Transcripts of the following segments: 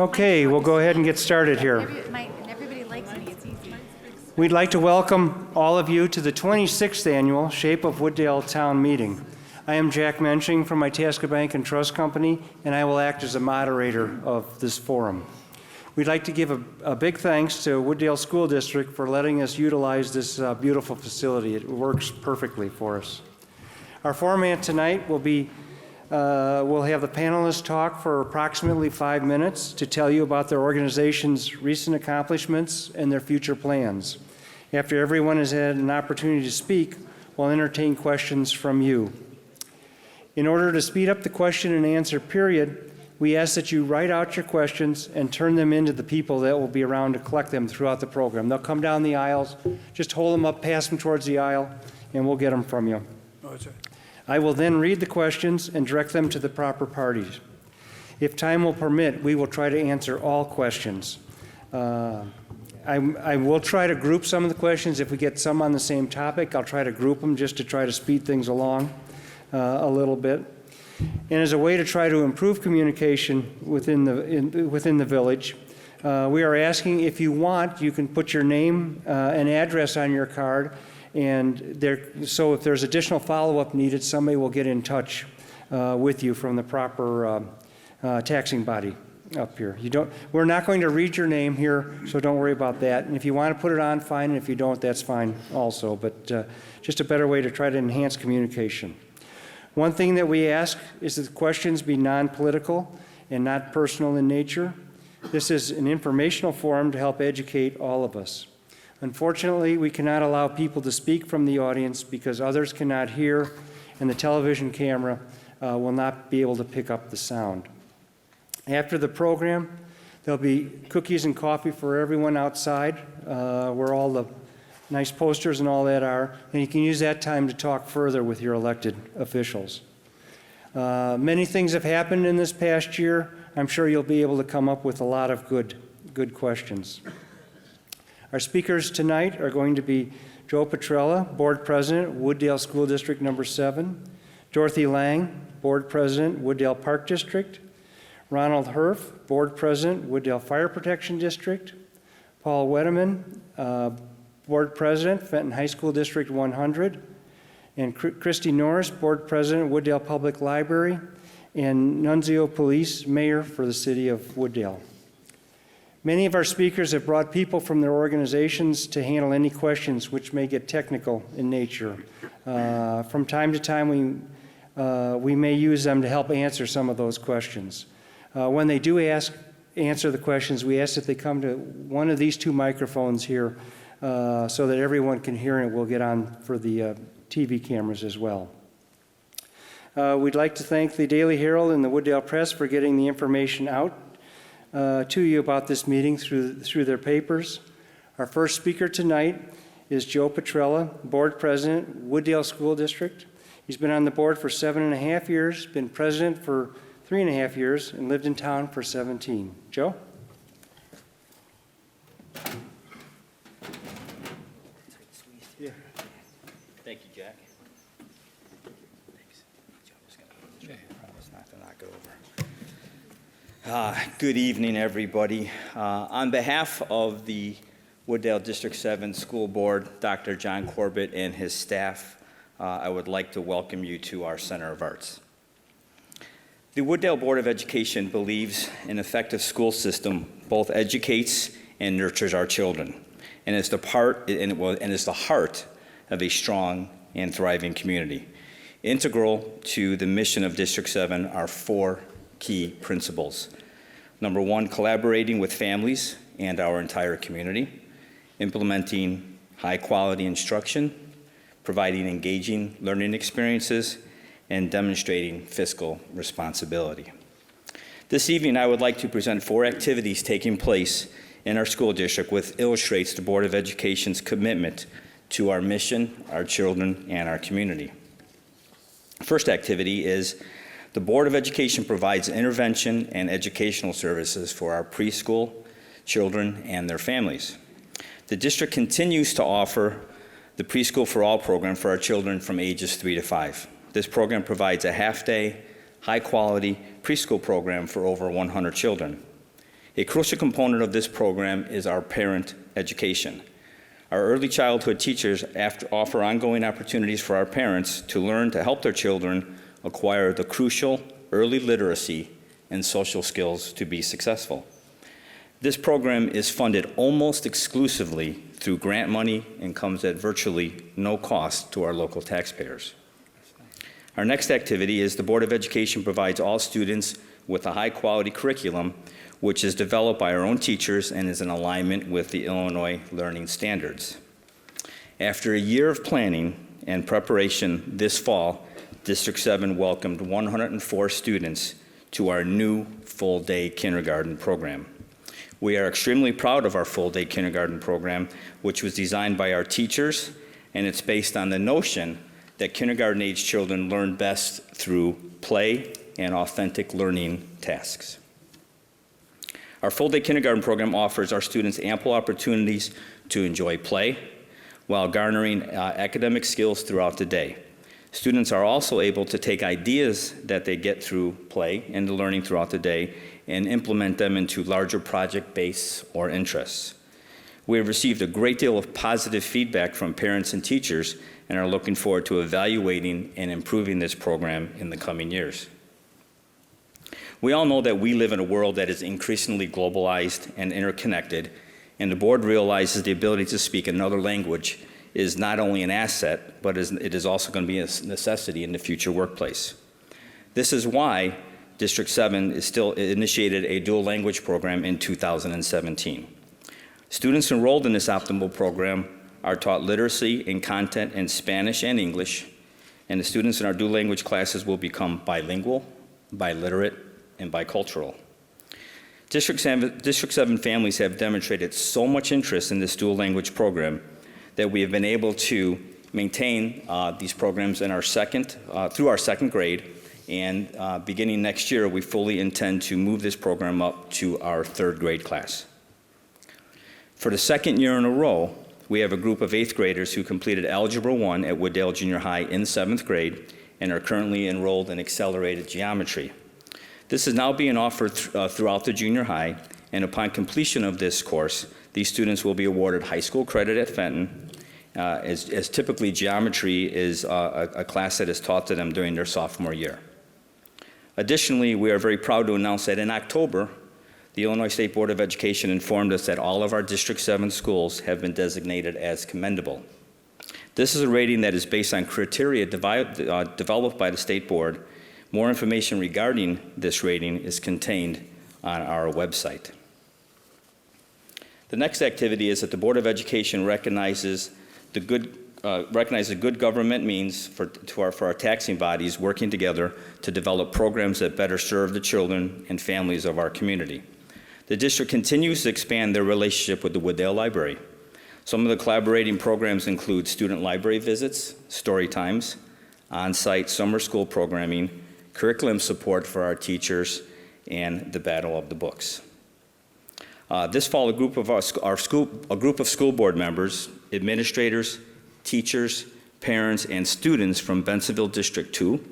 Okay, we'll go ahead and get started here. Everybody likes me, it's easy. We'd like to welcome all of you to the 26th annual Shape of Wooddale Town Meeting. I am Jack Mensching from Itasca Bank and Trust Company, and I will act as the moderator of this forum. We'd like to give a big thanks to Wooddale School District for letting us utilize this beautiful facility. It works perfectly for us. Our format tonight will be we'll have the panelists talk for approximately 5 minutes to tell you about their organization's recent accomplishments and their future plans. After everyone has had an opportunity to speak, we'll entertain questions from you. In order to speed up the question and answer period, we ask that you write out your questions and turn them into the people that will be around to collect them throughout the program. They'll come down the aisles, just hold them up, pass them towards the aisle, and we'll get them from you. Oh, that's right. I will then read the questions and direct them to the proper parties. If time will permit, we will try to answer all questions. I will try to group some of the questions. If we get some on the same topic, I'll try to group them just to try to speed things along a little bit. And as a way to try to improve communication within the village, we are asking, if you want, you can put your name and address on your card. And so if there's additional follow-up needed, somebody will get in touch with you from the proper taxing body up here. We're not going to read your name here, so don't worry about that. And if you want to put it on, fine. And if you don't, that's fine also. But just a better way to try to enhance communication. One thing that we ask is that the questions be non-political and not personal in nature. This is an informational forum to help educate all of us. Unfortunately, we cannot allow people to speak from the audience because others cannot hear, and the television camera will not be able to pick up the sound. After the program, there'll be cookies and coffee for everyone outside, where all the nice posters and all that are, and you can use that time to talk further with your elected officials. Many things have happened in this past year. I'm sure you'll be able to come up with a lot of good questions. Our speakers tonight are going to be Joe Petrella, Board President, Wooddale School District Number 7, Dorothea Lange, Board President, Wooddale Park District, Ronald Herf, Board President, Wooddale Fire Protection District, Paul Wiedemann, Board President, Fenton High School District 100, and Christy Norris, Board President, Wooddale Public Library, and Nunzio Police, Mayor for the City of Wooddale. Many of our speakers have brought people from their organizations to handle any questions which may get technical in nature. From time to time, we may use them to help answer some of those questions. When they do answer the questions, we ask that they come to one of these two microphones here so that everyone can hear, and it will get on for the TV cameras as well. We'd like to thank the Daily Herald and the Wooddale Press for getting the information out to you about this meeting through their papers. Our first speaker tonight is Joe Petrella, Board President, Wooddale School District. He's been on the board for 7.5 years, been president for 3.5 years, and lived in town for 17. Joe? Yeah. Thank you, Jack. Good evening, everybody. On behalf of the Wooddale District 7 School Board, Dr. John Corbett and his staff, I would like to welcome you to our Center of Arts. The Wooddale Board of Education believes an effective school system both educates and nurtures our children, and is the heart of a strong and thriving community. Integral to the mission of District 7 are 4 key principles. Number 1, collaborating with families and our entire community, implementing high-quality instruction, providing engaging learning experiences, and demonstrating fiscal responsibility. This evening, I would like to present 4 activities taking place in our school district, which illustrates the Board of Education's commitment to our mission, our children, and our community. First activity is the Board of Education provides intervention and educational services for our preschool children and their families. The district continues to offer the Preschool for All program for our children from ages 3 to 5. This program provides a half-day, high-quality preschool program for over 100 children. A crucial component of this program is our parent education. Our early childhood teachers offer ongoing opportunities for our parents to learn to help their children acquire the crucial early literacy and social skills to be successful. This program is funded almost exclusively through grant money and comes at virtually no cost to our local taxpayers. Our next activity is the Board of Education provides all students with a high-quality curriculum which is developed by our own teachers and is in alignment with the Illinois Learning Standards. After a year of planning and preparation this fall, District 7 welcomed 104 students to our new full-day kindergarten program. We are extremely proud of our full-day kindergarten program, which was designed by our teachers, and it's based on the notion that kindergarten-age children learn best through play and authentic learning tasks. Our full-day kindergarten program offers our students ample opportunities to enjoy play while garnering academic skills throughout the day. Students are also able to take ideas that they get through play and the learning throughout the day and implement them into larger project bases or interests. We have received a great deal of positive feedback from parents and teachers and are looking forward to evaluating and improving this program in the coming years. We all know that we live in a world that is increasingly globalized and interconnected, and the board realizes the ability to speak another language is not only an asset, but it is also going to be a necessity in the future workplace. This is why District 7 is still initiated a dual language program in 2017. Students enrolled in this optimal program are taught literacy and content in Spanish and English, and the students in our dual language classes will become bilingual, biliterate, and bicultural. District 7 families have demonstrated so much interest in this dual language program that we have been able to maintain these programs in our through our second grade, and beginning next year, we fully intend to move this program up to our third grade class. For the second year in a row, we have a group of 8th graders who completed Algebra 1 at Wooddale Junior High in 7th grade and are currently enrolled in accelerated geometry. This is now being offered throughout the junior high, and upon completion of this course, these students will be awarded high school credit at Fenton, as typically geometry is a class that is taught to them during their sophomore year. Additionally, we are very proud to announce that in October, the Illinois State Board of Education informed us that all of our District 7 schools have been designated as commendable. This is a rating that is based on criteria developed by the State Board. More information regarding this rating is contained on our website. The next activity is that the Board of Education recognizes good government means for our taxing bodies working together to develop programs that better serve the children and families of our community. The district continues to expand their relationship with the Wooddale Library. Some of the collaborating programs include student library visits, story times, on-site summer school programming, curriculum support for our teachers, and the Battle of the Books. This fall, a group of school board members, administrators, teachers, parents, and students from Bensenville District 2,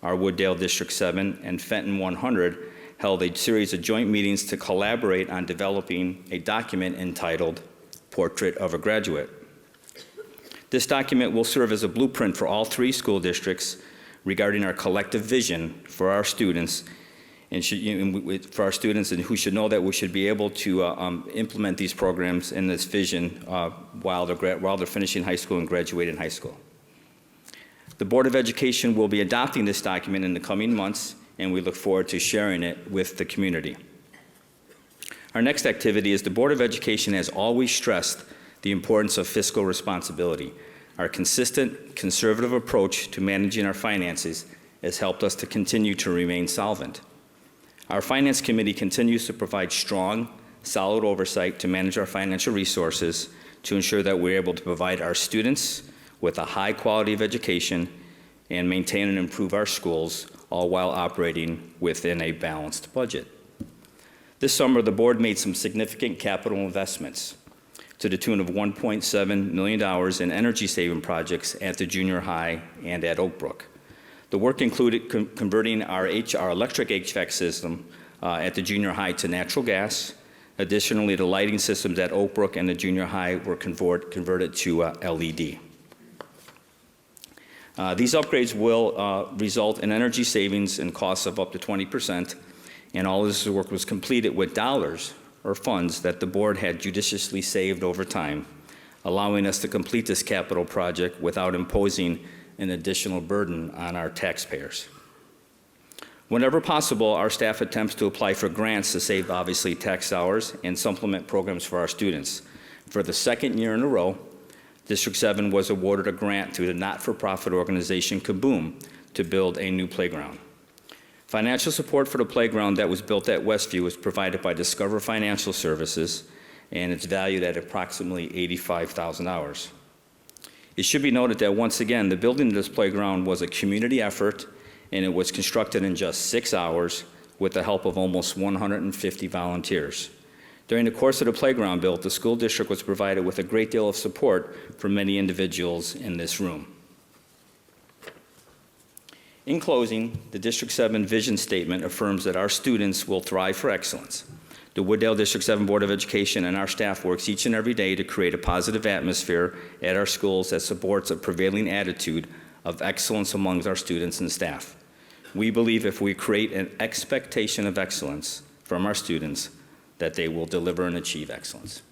our Wooddale District 7, and Fenton 100 held a series of joint meetings to collaborate on developing a document entitled Portrait of a Graduate. This document will serve as a blueprint for all 3 school districts regarding our collective vision for our students, and who should know that we should be able to implement these programs in this vision while they're finishing high school and graduating high school. The Board of Education will be adopting this document in the coming months, and we look forward to sharing it with the community. Our next activity is the Board of Education has always stressed the importance of fiscal responsibility. Our consistent, conservative approach to managing our finances has helped us to continue to remain solvent. Our Finance Committee continues to provide strong, solid oversight to manage our financial resources to ensure that we're able to provide our students with a high quality of education and maintain and improve our schools, all while operating within a balanced budget. This summer, the board made some significant capital investments to the tune of $1.7 million in energy-saving projects at the junior high and at Oak Brook. The work included converting our electric HVAC system at the junior high to natural gas. Additionally, the lighting systems at Oak Brook and the junior high were converted to LED. These upgrades will result in energy savings and costs of up to 20%, and all this work was completed with dollars or funds that the board had judiciously saved over time, allowing us to complete this capital project without imposing an additional burden on our taxpayers. Whenever possible, our staff attempts to apply for grants to save, obviously, tax dollars and supplement programs for our students. For the second year in a row, District 7 was awarded a grant to the not-for-profit organization Kaboom to build a new playground. Financial support for the playground that was built at Westview was provided by Discover Financial Services, and it's valued at approximately $85,000. It should be noted that, once again, the building of this playground was a community effort, and it was constructed in just 6 hours with the help of almost 150 volunteers. During the course of the playground build, the school district was provided with a great deal of support from many individuals in this room. In closing, the District 7 vision statement affirms that our students will thrive for excellence. The Wooddale District 7 Board of Education and our staff works each and every day to create a positive atmosphere at our schools that supports a prevailing attitude of excellence among our students and staff. We believe if we create an expectation of excellence from our students, that they will deliver and achieve excellence.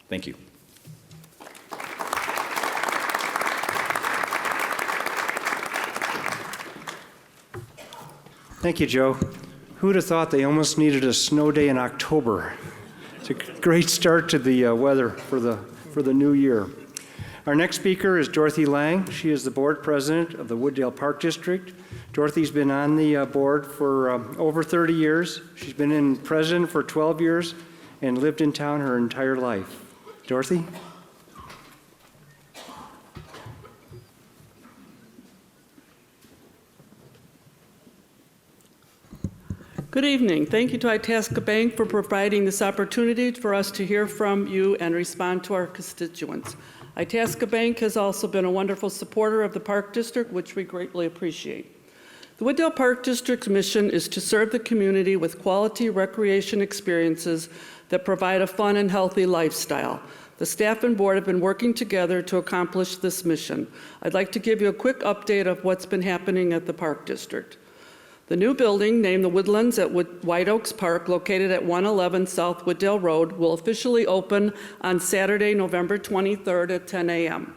Thank you. Thank you, Joe. Who'd have thought they almost needed a snow day in October? It's a great start to the weather for the new year. Our next speaker is Dorothea Lange. She is the board president of the Wooddale Park District. Dorothy's been on the board for over 30 years. She's been in president for 12 years and lived in town her entire life. Dorothy? Good evening. Thank you to Itasca Bank for providing this opportunity for us to hear from you and respond to our constituents. Itasca Bank has also been a wonderful supporter of the Park District, which we greatly appreciate. The Wooddale Park District's mission is to serve the community with quality recreation experiences that provide a fun and healthy lifestyle. The staff and board have been working together to accomplish this mission. I'd like to give you a quick update of what's been happening at the Park District. The new building, named the Woodlands at White Oaks Park, located at 111 South Wooddale Road, will officially open on Saturday, November 23rd at 10 a.m.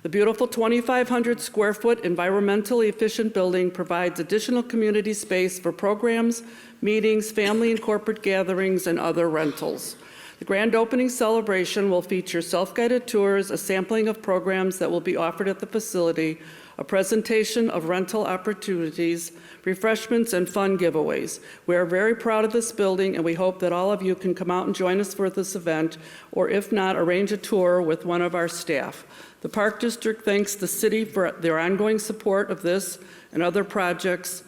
The beautiful 2,500 square foot environmentally efficient building provides additional community space for programs, meetings, family and corporate gatherings, and other rentals. The grand opening celebration will feature self-guided tours, a sampling of programs that will be offered at the facility, a presentation of rental opportunities, refreshments, and fun giveaways. We are very proud of this building, and we hope that all of you can come out and join us for this event, or if not, arrange a tour with one of our staff. The Park District thanks the city for their ongoing support of this and other projects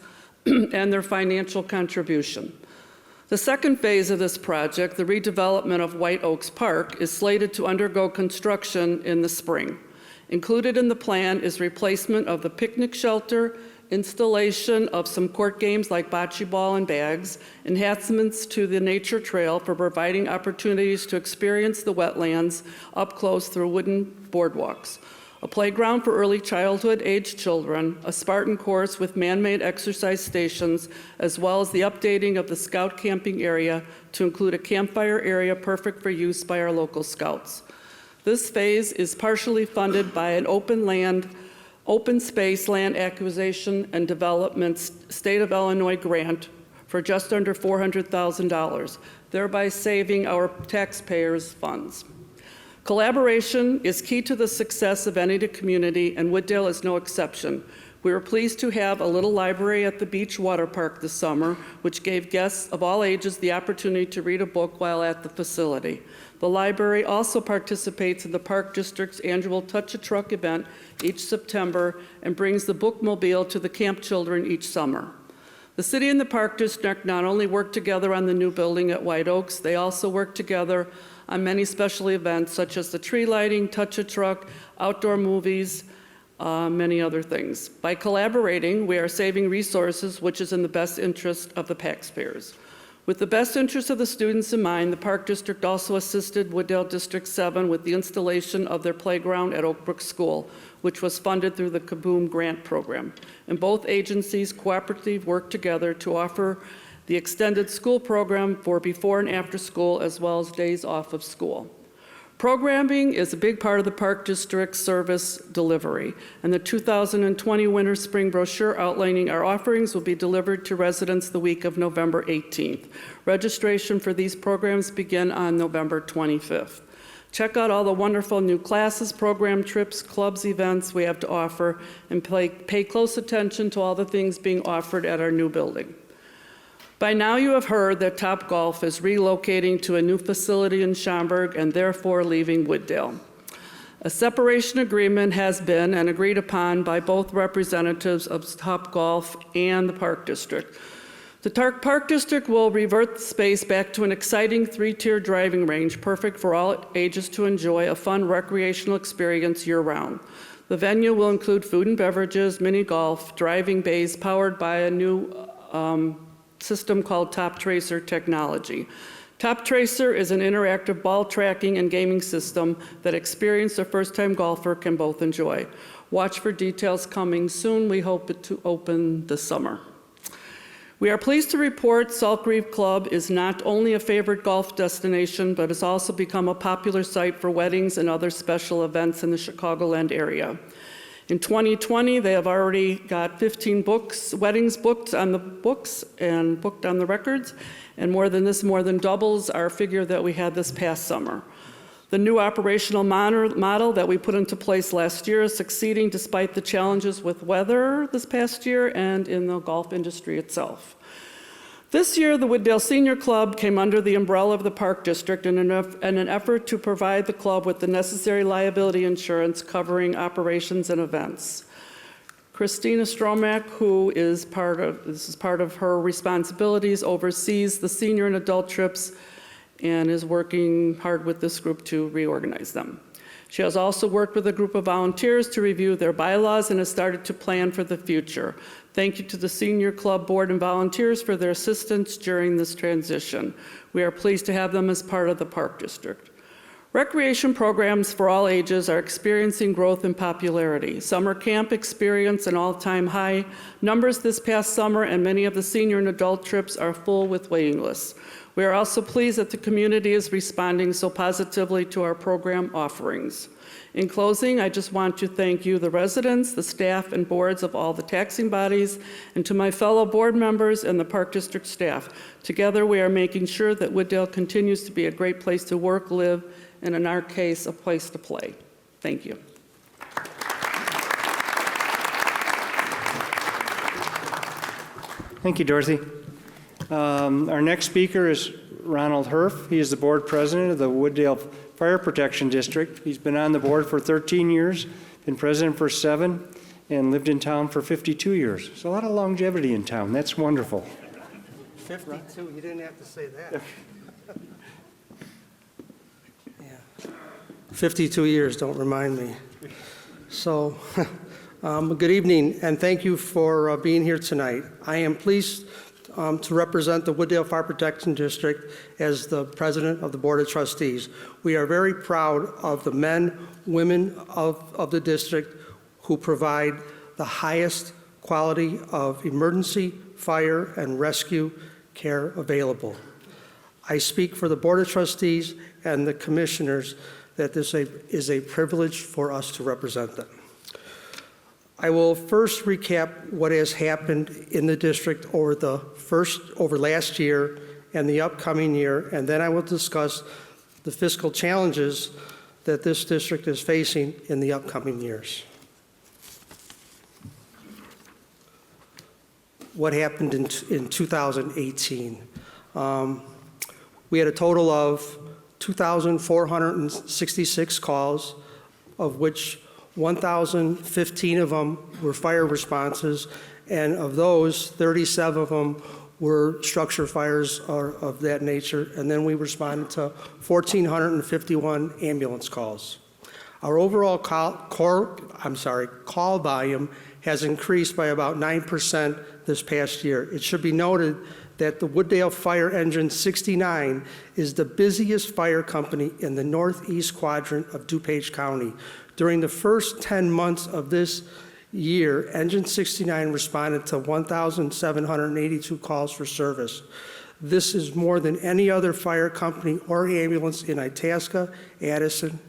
and their financial contribution. The second phase of this project, the redevelopment of White Oaks Park, is slated to undergo construction in the spring. Included in the plan is replacement of the picnic shelter, installation of some court games like bocce ball and bags, enhancements to the nature trail for providing opportunities to experience the wetlands up close through wooden boardwalks, a playground for early childhood-aged children, a Spartan course with man-made exercise stations, as well as the updating of the scout camping area to include a campfire area perfect for use by our local scouts. This phase is partially funded by an open space land acquisition and development state of Illinois grant for just under $400,000, thereby saving our taxpayers' funds. Collaboration is key to the success of any community, and Wooddale is no exception. We were pleased to have a little library at the beach water park this summer, which gave guests of all ages the opportunity to read a book while at the facility. The library also participates in the Park District's annual Touch a Truck event each September and brings the bookmobile to the camp children each summer. The city and the Park District not only work together on the new building at White Oaks, they also work together on many special events such as the tree lighting, Touch a Truck, outdoor movies, many other things. By collaborating, we are saving resources, which is in the best interest of the taxpayers. With the best interest of the students in mind, the Park District also assisted Wooddale District 7 with the installation of their playground at Oak Brook School, which was funded through the Kaboom Grant Program. And both agencies cooperatively worked together to offer the extended school program for before and after school, as well as days off of school. Programming is a big part of the Park District's service delivery, and the 2020 Winter Spring brochure outlining our offerings will be delivered to residents the week of November 18th. Registration for these programs begin on November 25th. Check out all the wonderful new classes, program trips, clubs, events we have to offer, and pay close attention to all the things being offered at our new building. By now you have heard that Topgolf is relocating to a new facility in Schaumburg and therefore leaving Wooddale. A separation agreement has been and agreed upon by both representatives of Topgolf and the Park District. The Park District will revert the space back to an exciting three-tier driving range, perfect for all ages to enjoy a fun recreational experience year-round. The venue will include food and beverages, mini golf, driving bays powered by a new system called Top Tracer technology. Top Tracer is an interactive ball tracking and gaming system that experienced or first-time golfer can both enjoy. Watch for details coming soon. We hope it to open this summer. We are pleased to report Salt Reef Club is not only a favorite golf destination, but has also become a popular site for weddings and other special events in the Chicagoland area. In 2020, they have already got 15 weddings booked on the books and booked on the records, and more than doubles our figure that we had this past summer. The new operational model that we put into place last year is succeeding despite the challenges with weather this past year and in the golf industry itself. This year, the Wooddale Senior Club came under the umbrella of the Park District in an effort to provide the club with the necessary liability insurance covering operations and events. Christina Stromack, who is this is part of her responsibilities, oversees the senior and adult trips and is working hard with this group to reorganize them. She has also worked with a group of volunteers to review their bylaws and has started to plan for the future. Thank you to the Senior Club Board and volunteers for their assistance during this transition. We are pleased to have them as part of the Park District. Recreation programs for all ages are experiencing growth and popularity. Summer camp experienced an all-time high numbers this past summer, and many of the senior and adult trips are full with waiting lists. We are also pleased that the community is responding so positively to our program offerings. In closing, I just want to thank you, the residents, the staff, and boards of all the taxing bodies, and to my fellow board members and the Park District staff. Together, we are making sure that Wooddale continues to be a great place to work, live, and in our case, a place to play. Thank you. Thank you, Dorothy. Our next speaker is Ronald Herff. He is the board president of the Wooddale Fire Protection District. He's been on the board for 13 years, been president for 7, and lived in town for 52 years. So a lot of longevity in town. That's wonderful. 52, you didn't have to say that. Yeah. 52 years, don't remind me. So, good evening, and thank you for being here tonight. I am pleased to represent the Wooddale Fire Protection District as the president of the Board of Trustees. We are very proud of the men, women of the district who provide the highest quality of emergency, fire, and rescue care available. I speak for the Board of Trustees and the commissioners that this is a privilege for us to represent them. I will first recap what has happened in the district over last year and the upcoming year, and then I will discuss the fiscal challenges that this district is facing in the upcoming years. What happened in 2018? We had a total of 2,466 calls, of which 1,015 of them were fire responses, and of those, 37 of them were structure fires of that nature, and then we responded to 1,451 ambulance calls. Our overall call volume has increased by about 9% this past year. It should be noted that the Wooddale Fire Engine 69 is the busiest fire company in the northeast quadrant of DuPage County. During the first 10 months of this year, Engine 69 responded to 1,782 calls for service. This is more than any other fire company or ambulance in Itasca, Addison,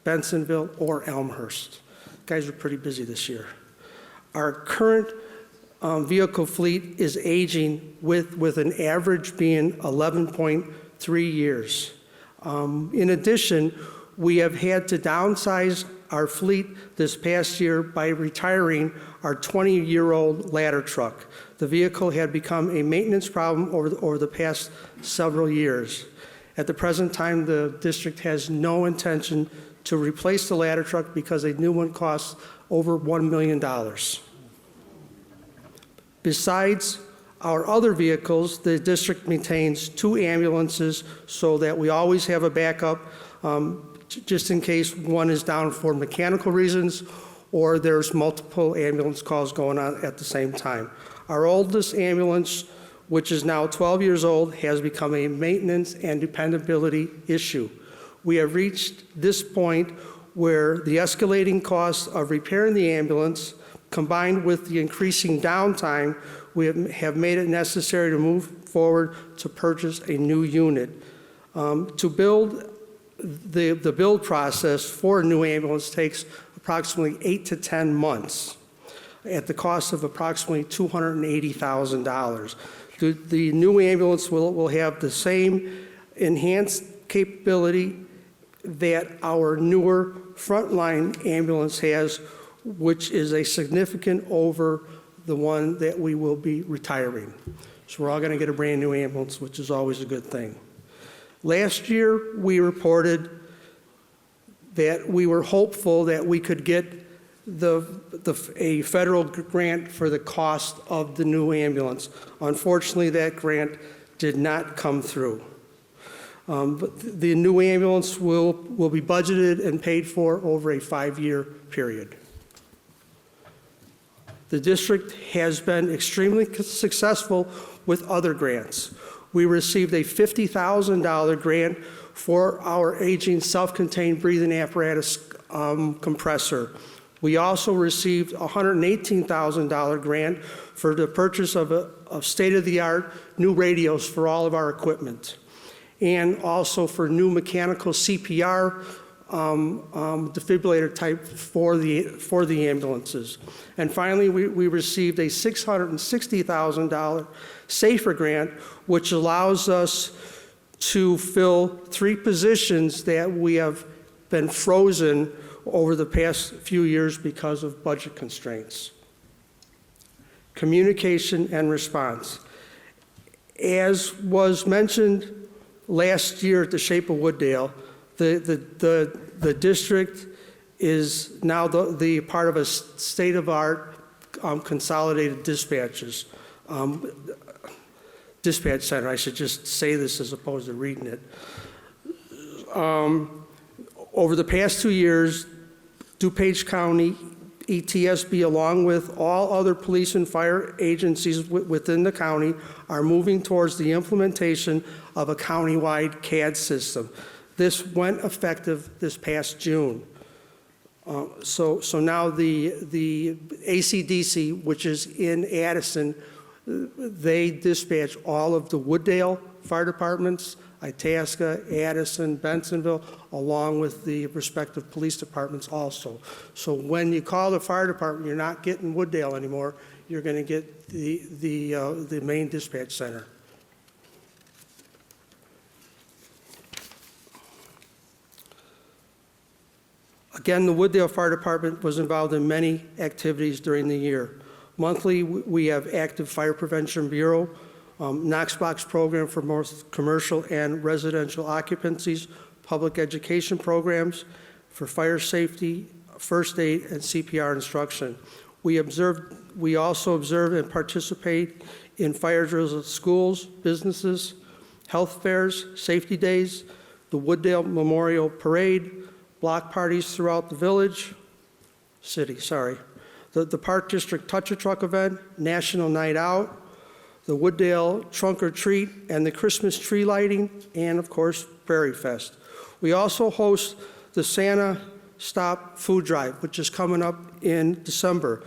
Bensonville, or Elmhurst. Guys are pretty busy this year. Our current vehicle fleet is aging with an average being 11.3 years. In addition, we have had to downsize our fleet this past year by retiring our 20-year-old ladder truck. The vehicle had become a maintenance problem over the past several years. At the present time, the district has no intention to replace the ladder truck because a new one costs over $1 million. Besides our other vehicles, the district maintains 2 ambulances so that we always have a backup just in case one is down for mechanical reasons or there's multiple ambulance calls going on at the same time. Our oldest ambulance, which is now 12 years old, has become a maintenance and dependability issue. We have reached this point where the escalating costs of repairing the ambulance combined with the increasing downtime, we have made it necessary to move forward to purchase a new unit. To build, the build process for a new ambulance takes approximately 8 to 10 months at the cost of approximately $280,000. The new ambulance will have the same enhanced capability that our newer frontline ambulance has, which is a significant over the one that we will be retiring. So we're all going to get a brand new ambulance, which is always a good thing. Last year, we reported that we were hopeful that we could get a federal grant for the cost of the new ambulance. Unfortunately, that grant did not come through. But the new ambulance will be budgeted and paid for over a 5-year period. The district has been extremely successful with other grants. We received a $50,000 grant for our aging self-contained breathing apparatus compressor. We also received a $118,000 grant for the purchase of state-of-the-art new radios for all of our equipment, and also for new mechanical CPR defibrillator type for the ambulances. And finally, we received a $660,000 SAFER grant, which allows us to fill 3 positions that we have been frozen over the past few years because of budget constraints. Communication and response. As was mentioned last year at the Shape of Wooddale, the district is now the part of a state-of-the-art consolidated dispatch center. I should just say this as opposed to reading it. Over the past 2 years, DuPage County ETSB, along with all other police and fire agencies within the county, are moving towards the implementation of a countywide CAD system. This went effective this past June. So now the ACDC, which is in Addison, they dispatch all of the Wooddale fire departments, Itasca, Addison, Bensonville, along with the respective police departments also. So when you call the fire department, you're not getting Wooddale anymore. You're going to get the main dispatch center. Again, the Wooddale Fire Department was involved in many activities during the year. Monthly, we have active Fire Prevention Bureau, Knox Box program for most commercial and residential occupancies, public education programs for fire safety, first aid, and CPR instruction. We also observe and participate in fire drills at schools, businesses, health fairs, safety days, the Wooddale Memorial Parade, block parties throughout the city, the Park District Touch-a-Truck event, National Night Out, the Wooddale Trunk or Treat, and the Christmas tree lighting, and of course, Prairie Fest. We also host the Santa Stop Food Drive, which is coming up in December.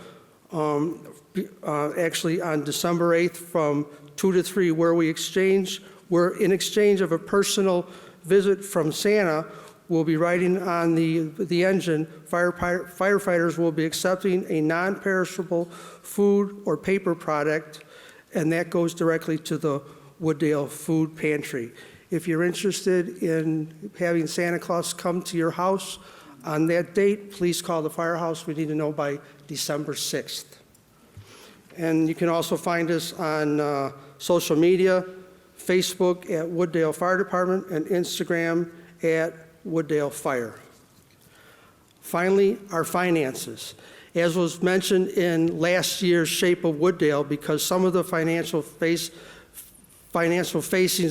Actually on December 8th from 2 to 3, where we're in exchange of a personal visit from Santa, we'll be riding on the engine. Firefighters will be accepting a non-perishable food or paper product, and that goes directly to the Wooddale Food Pantry. If you're interested in having Santa Claus come to your house on that date, please call the firehouse. We need to know by December 6th. And you can also find us on social media, Facebook at Wooddale Fire Department and Instagram at Wooddale Fire. Finally, our finances. As was mentioned in last year's Shape of Wooddale, because some of the financial facings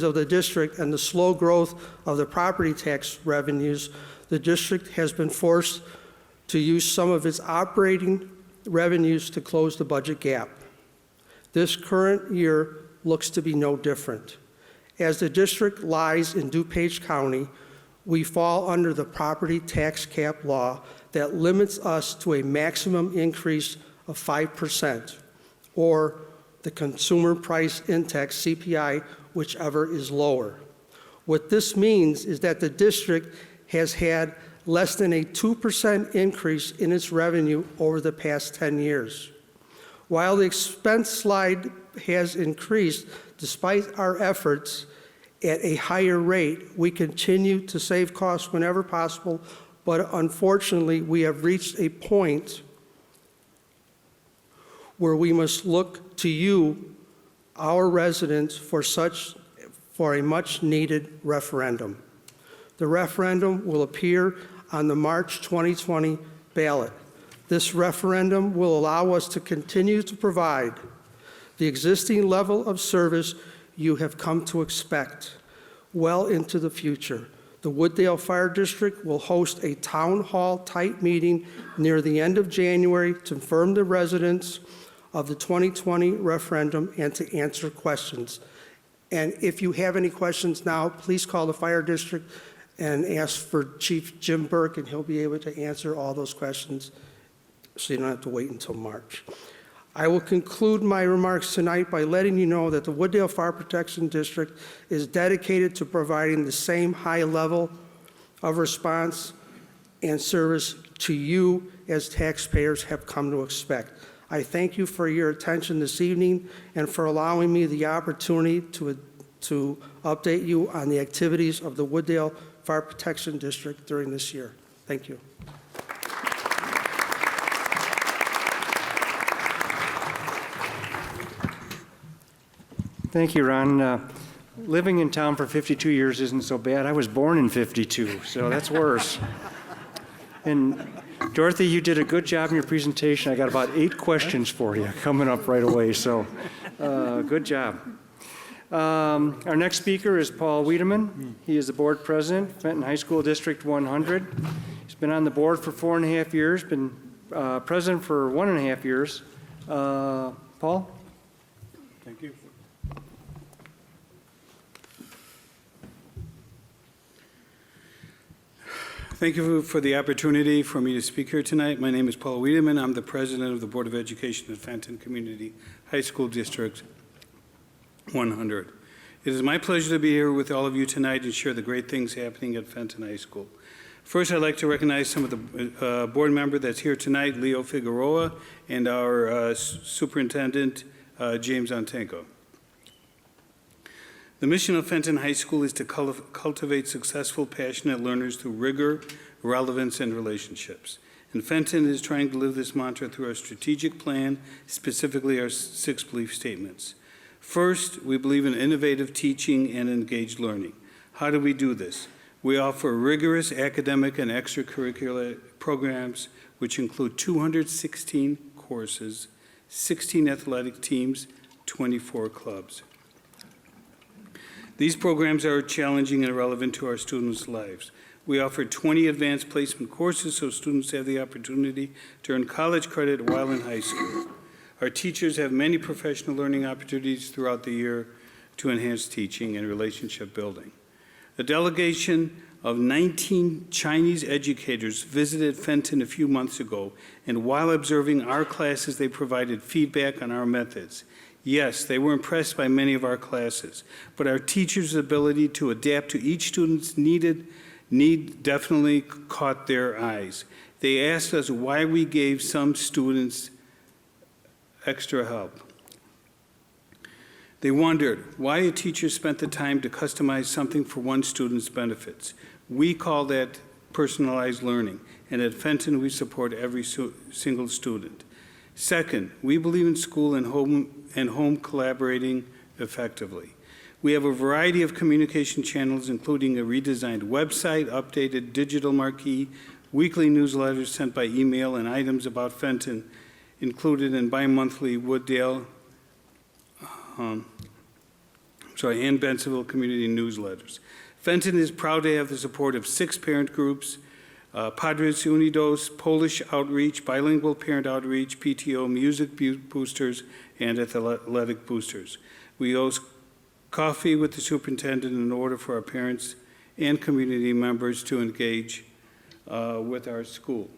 of the district and the slow growth of the property tax revenues, the district has been forced to use some of its operating revenues to close the budget gap. This current year looks to be no different. As the district lies in DuPage County, we fall under the property tax cap law that limits us to a maximum increase of 5%, or the Consumer Price Index, CPI, whichever is lower. What this means is that the district has had less than a 2% increase in its revenue over the past 10 years. While the expense slide has increased, despite our efforts at a higher rate, we continue to save costs whenever possible, but unfortunately, we have reached a point where we must look to you, our residents, for a much-needed referendum. The referendum will appear on the March 2020 ballot. This referendum will allow us to continue to provide the existing level of service you have come to expect well into the future. The Wooddale Fire District will host a town hall type meeting near the end of January to inform the residents of the 2020 referendum and to answer questions. And if you have any questions now, please call the fire district and ask for Chief Jim Burke, and he'll be able to answer all those questions so you don't have to wait until March. I will conclude my remarks tonight by letting you know that the Wooddale Fire Protection District is dedicated to providing the same high level of response and service to you as taxpayers have come to expect. I thank you for your attention this evening and for allowing me the opportunity to update you on the activities of the Wooddale Fire Protection District during this year. Thank you. Thank you, Ron. Living in town for 52 years isn't so bad. I was born in 52, so that's worse. And Dorothy, you did a good job in your presentation. I got about 8 questions for you coming up right away, so good job. Our next speaker is Paul Wiedemann. He is the board president, Fenton High School District 100. He's been on the board for 4.5 years, been president for 1.5 years. Paul? Thank you. Thank you for the opportunity for me to speak here tonight. My name is Paul Wiedemann. I'm the president of the Board of Education at Fenton Community High School District 100. It is my pleasure to be here with all of you tonight and share the great things happening at Fenton High School. First, I'd like to recognize some of the board member that's here tonight, Leo Figueroa, and our superintendent, James Antenko. The mission of Fenton High School is to cultivate successful, passionate learners through rigor, relevance, and relationships. And Fenton is trying to live this mantra through our strategic plan, specifically our 6 belief statements. First, we believe in innovative teaching and engaged learning. How do we do this? We offer rigorous academic and extracurricular programs, which include 216 courses, 16 athletic teams, 24 clubs. These programs are challenging and relevant to our students' lives. We offer 20 advanced placement courses so students have the opportunity to earn college credit while in high school. Our teachers have many professional learning opportunities throughout the year to enhance teaching and relationship building. A delegation of 19 Chinese educators visited Fenton a few months ago, and while observing our classes, they provided feedback on our methods. Yes, they were impressed by many of our classes, but our teachers' ability to adapt to each student's need definitely caught their eyes. They asked us why we gave some students extra help. They wondered why a teacher spent the time to customize something for one student's benefits. We call that personalized learning, and at Fenton we support every single student. Second, we believe in school and home collaborating effectively. We have a variety of communication channels, including a redesigned website, updated digital marquee, weekly newsletters sent by email, and items about Fenton included in bi-monthly Wooddale and Bensenville community newsletters. Fenton is proud to have the support of 6 parent groups, Padres Unidos, Polish Outreach, Bilingual Parent Outreach, PTO, Music Boosters, and Athletic Boosters. We host coffee with the superintendent in order for our parents and community members to engage with our school.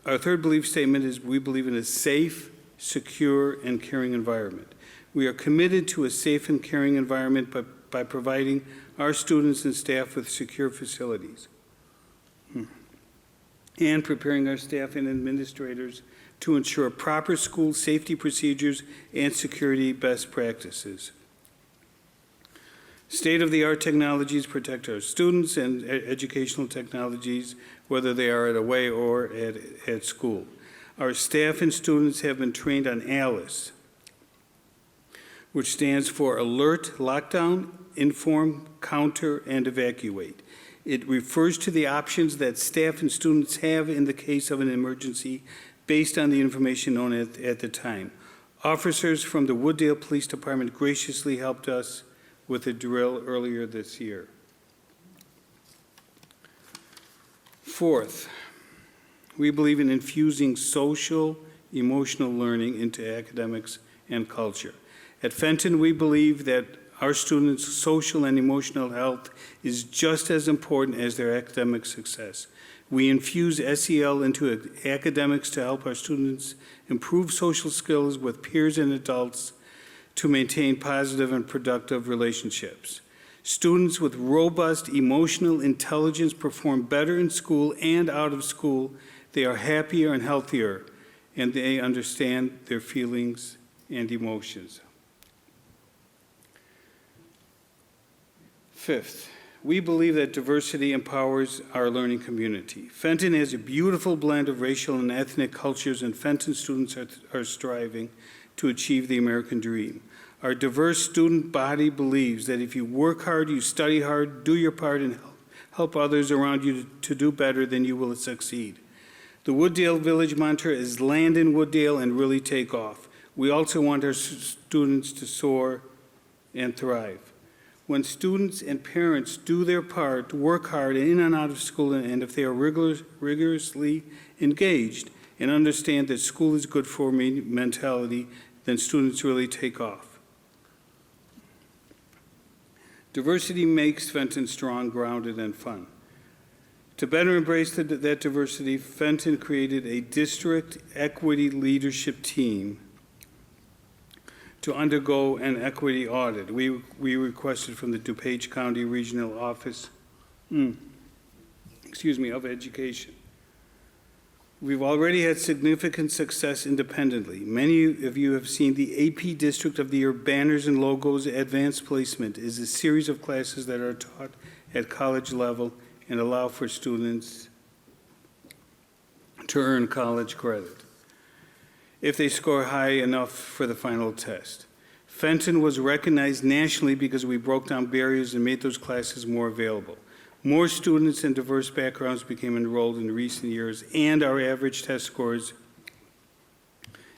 Our third belief statement is we believe in a safe, secure, and caring environment. We are committed to a safe and caring environment by providing our students and staff with secure facilities and preparing our staff and administrators to ensure proper school safety procedures and security best practices. State-of-the-art technologies protect our students, and educational technologies, whether they are away or at school. Our staff and students have been trained on ALICE, which stands for Alert, Lockdown, Inform, Counter, and Evacuate. It refers to the options that staff and students have in the case of an emergency based on the information known at the time. Officers from the Wooddale Police Department graciously helped us with a drill earlier this year. Fourth, we believe in infusing social, emotional learning into academics and culture. At Fenton, we believe that our students' social and emotional health is just as important as their academic success. We infuse SEL into academics to help our students improve social skills with peers and adults to maintain positive and productive relationships. Students with robust emotional intelligence perform better in school and out of school. They are happier and healthier, and they understand their feelings and emotions. Fifth, we believe that diversity empowers our learning community. Fenton has a beautiful blend of racial and ethnic cultures, and Fenton students are striving to achieve the American dream. Our diverse student body believes that if you work hard, you study hard, do your part, and help others around you to do better, then you will succeed. The Wooddale Village mantra is land in Wooddale and really take off. We also want our students to soar and thrive. When students and parents do their part, work hard in and out of school, and if they are rigorously engaged and understand that school is good for me mentality, then students really take off. Diversity makes Fenton strong, grounded, and fun. To better embrace that diversity, Fenton created a district equity leadership team to undergo an equity audit. We requested from the DuPage County Regional Office of Education. We've already had significant success independently. Many of you have seen the AP District of the Year banners and logos. Advanced Placement is a series of classes that are taught at college level and allow for students to earn college credit if they score high enough for the final test. Fenton was recognized nationally because we broke down barriers and made those classes more available. More students and diverse backgrounds became enrolled in recent years, and our average test scores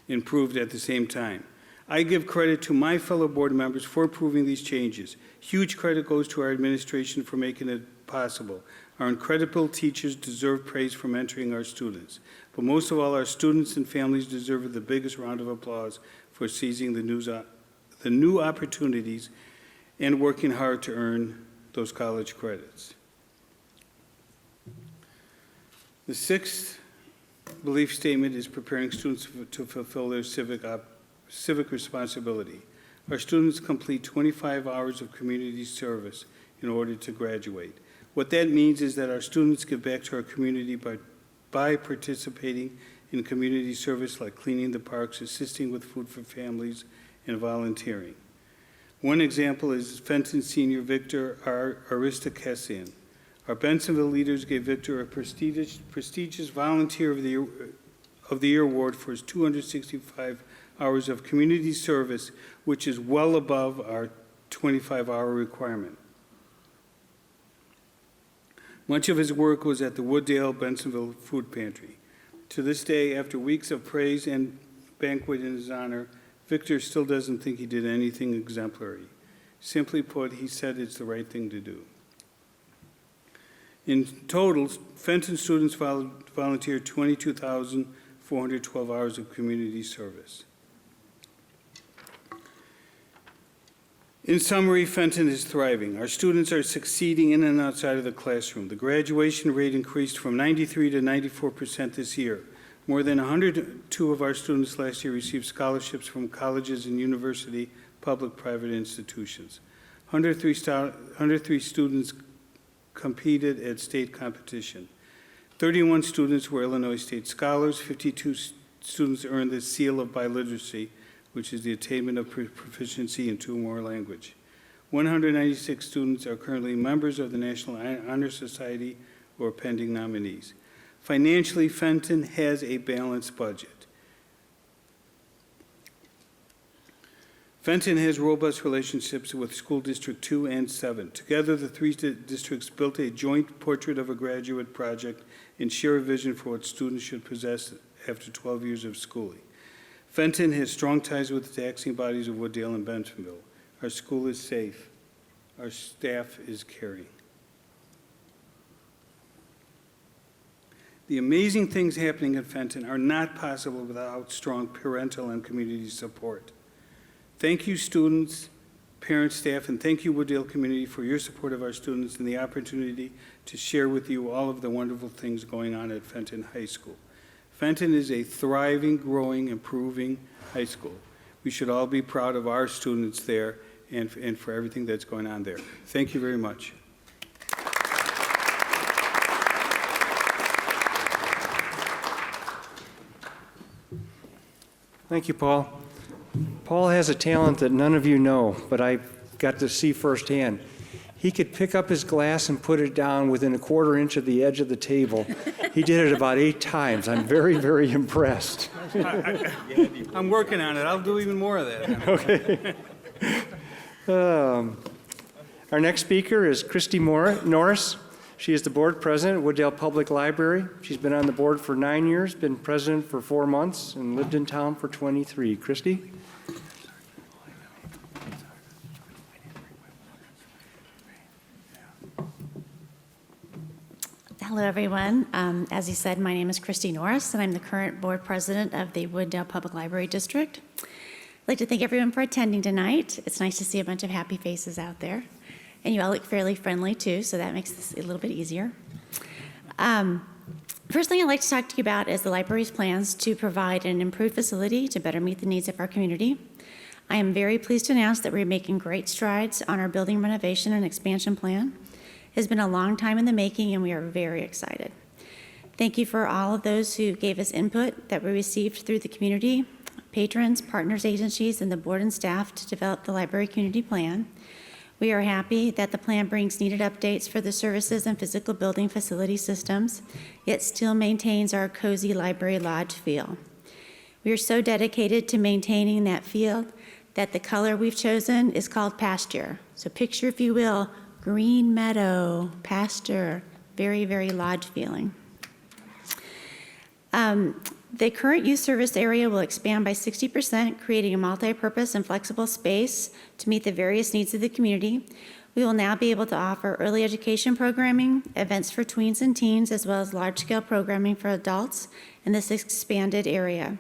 improved at the same time. I give credit to my fellow board members for approving these changes. Huge credit goes to our administration for making it possible. Our incredible teachers deserve praise for mentoring our students. But most of all, our students and families deserve the biggest round of applause for seizing the new opportunities and working hard to earn those college credits. The sixth belief statement is preparing students to fulfill their civic responsibility. Our students complete 25 hours of community service in order to graduate. What that means is that our students give back to our community by participating in community service like cleaning the parks, assisting with food for families, and volunteering. One example is Fenton senior Victor Arista Kessian. Our Bensonville leaders gave Victor a prestigious Volunteer of the Year award for his 265 hours of community service, which is well above our 25-hour requirement. Much of his work was at the Wooddale Bensonville Food Pantry. To this day, after weeks of praise and banquet in his honor, Victor still doesn't think he did anything exemplary. Simply put, he said it's the right thing to do. In total, Fenton students volunteered 22,412 hours of community service. In summary, Fenton is thriving. Our students are succeeding in and outside of the classroom. The graduation rate increased from 93% to 94% this year. More than 102 of our students last year received scholarships from colleges and university, public-private institutions. 103 students competed at state competition. 31 students were Illinois State Scholars. 52 students earned the Seal of Biliteracy, which is the attainment of proficiency in 2 or more languages. 196 students are currently members of the National Honor Society or pending nominees. Financially, Fenton has a balanced budget. Fenton has robust relationships with School District 2 and 7. Together, the 3 districts built a joint portrait of a graduate project and share a vision for what students should possess after 12 years of schooling. Fenton has strong ties with the taxing bodies of Wooddale and Bentonville. Our school is safe. Our staff is caring. The amazing things happening at Fenton are not possible without strong parental and community support. Thank you, students, parents, staff, and thank you, Wooddale community, for your support of our students and the opportunity to share with you all of the wonderful things going on at Fenton High School. Fenton is a thriving, growing, improving high school. We should all be proud of our students there and for everything that's going on there. Thank you very much. Thank you, Paul. Paul has a talent that none of you know, but I got to see firsthand. He could pick up his glass and put it down within a quarter inch of the edge of the table. He did it about 8 times. I'm very, very impressed. I'm working on it. I'll do even more of that. Okay. Our next speaker is Christy Norris. She is the board president at Wooddale Public Library. She's been on the board for 9 years, been president for 4 months, and lived in town for 23. Christy? Hello, everyone. As he said, my name is Christy Norris, and I'm the current board president of the Wooddale Public Library District. I'd like to thank everyone for attending tonight. It's nice to see a bunch of happy faces out there. And you all look fairly friendly, too, so that makes this a little bit easier. First thing I'd like to talk to you about is the library's plans to provide an improved facility to better meet the needs of our community. I am very pleased to announce that we're making great strides on our building renovation and expansion plan. It has been a long time in the making, and we are very excited. Thank you for all of those who gave us input that we received through the community, patrons, partners, agencies, and the board and staff to develop the library community plan. We are happy that the plan brings needed updates for the services and physical building facility systems, yet still maintains our cozy library lodge feel. We are so dedicated to maintaining that feel that the color we've chosen is called pasture. So picture, if you will, green meadow, pasture, very, very lodge feeling. The current youth service area will expand by 60%, creating a multi-purpose and flexible space to meet the various needs of the community. We will now be able to offer early education programming, events for tweens and teens, as well as large-scale programming for adults in this expanded area.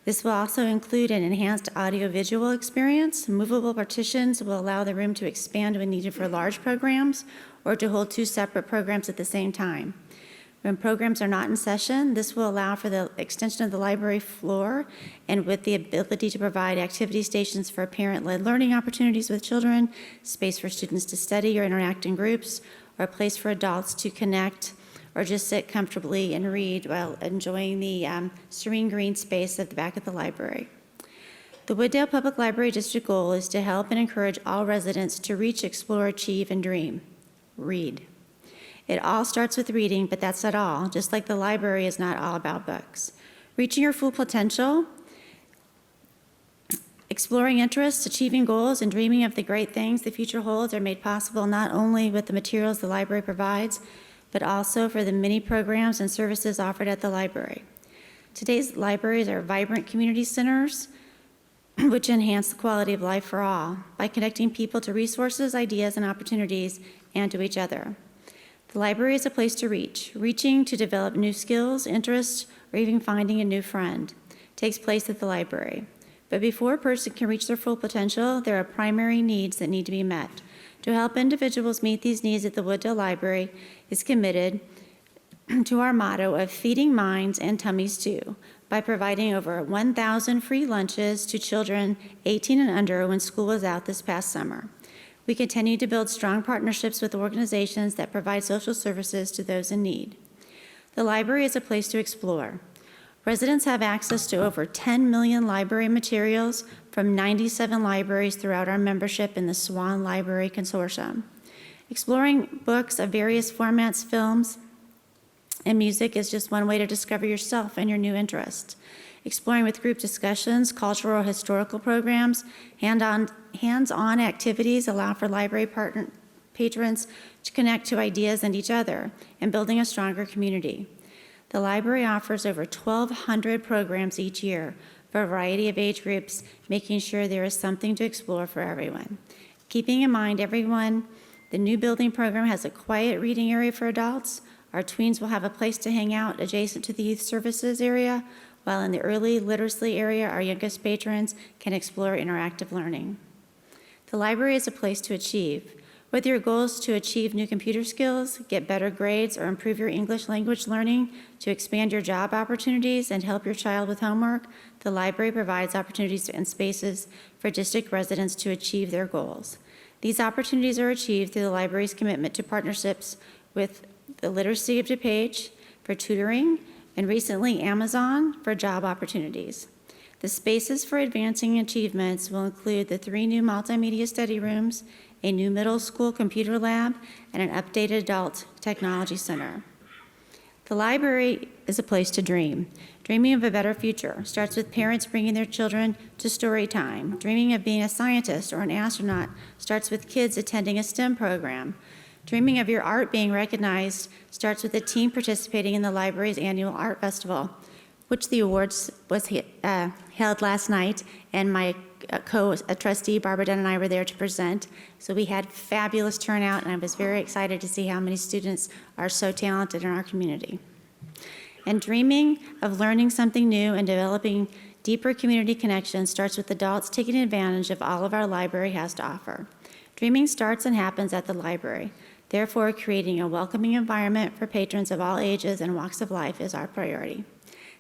This will also include an enhanced audiovisual experience. Movable partitions will allow the room to expand when needed for large programs or to hold two separate programs at the same time. When programs are not in session, this will allow for the extension of the library floor and with the ability to provide activity stations for parent-led learning opportunities with children, space for students to study or interact in groups, or a place for adults to connect or just sit comfortably and read while enjoying the serene green space at the back of the library. The Wooddale Public Library District goal is to help and encourage all residents to reach, explore, achieve, and dream. Read. It all starts with reading, but that's not all. Just like the library is not all about books. Reaching your full potential, exploring interests, achieving goals, and dreaming of the great things the future holds are made possible not only with the materials the library provides, but also for the many programs and services offered at the library. Today's libraries are vibrant community centers which enhance the quality of life for all by connecting people to resources, ideas, and opportunities, and to each other. The library is a place to reach. Reaching to develop new skills, interests, or even finding a new friend takes place at the library. But before a person can reach their full potential, there are primary needs that need to be met. To help individuals meet these needs at the Wooddale Library is committed to our motto of feeding minds and tummies too, by providing over 1,000 free lunches to children 18 and under when school was out this past summer. We continue to build strong partnerships with organizations that provide social services to those in need. The library is a place to explore. Residents have access to over 10 million library materials from 97 libraries throughout our membership in the Swan Library Consortium. Exploring books of various formats, films, and music is just one way to discover yourself and your new interests. Exploring with group discussions, cultural or historical programs, hands-on activities allow for library patrons to connect to ideas and each other and building a stronger community. The library offers over 1,200 programs each year for a variety of age groups, making sure there is something to explore for everyone. Keeping in mind the new building program has a quiet reading area for adults. Our tweens will have a place to hang out adjacent to the youth services area, while in the early literacy area, our youngest patrons can explore interactive learning. The library is a place to achieve. Whether your goal is to achieve new computer skills, get better grades, or improve your English language learning, to expand your job opportunities and help your child with homework, the library provides opportunities and spaces for district residents to achieve their goals. These opportunities are achieved through the library's commitment to partnerships with the Literacy of DuPage for tutoring, and recently Amazon for job opportunities. The spaces for advancing achievements will include the 3 new multimedia study rooms, a new middle school computer lab, and an updated adult technology center. The library is a place to dream. Dreaming of a better future starts with parents bringing their children to story time. Dreaming of being a scientist or an astronaut starts with kids attending a STEM program. Dreaming of your art being recognized starts with a team participating in the library's annual art festival, which the awards was held last night, and my co-trustee Barbara Dunn and I were there to present. So we had fabulous turnout, and I was very excited to see how many students are so talented in our community. And dreaming of learning something new and developing deeper community connections starts with adults taking advantage of all of our library has to offer. Dreaming starts and happens at the library. Therefore, creating a welcoming environment for patrons of all ages and walks of life is our priority.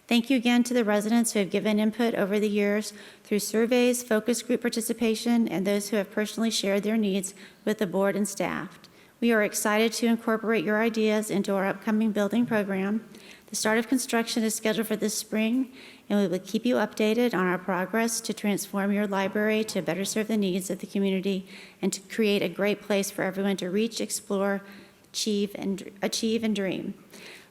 Thank you again to the residents who have given input over the years through surveys, focus group participation, and those who have personally shared their needs with the board and staff. We are excited to incorporate your ideas into our upcoming building program. The start of construction is scheduled for this spring, and we will keep you updated on our progress to transform your library to better serve the needs of the community and to create a great place for everyone to reach, explore, achieve, and dream.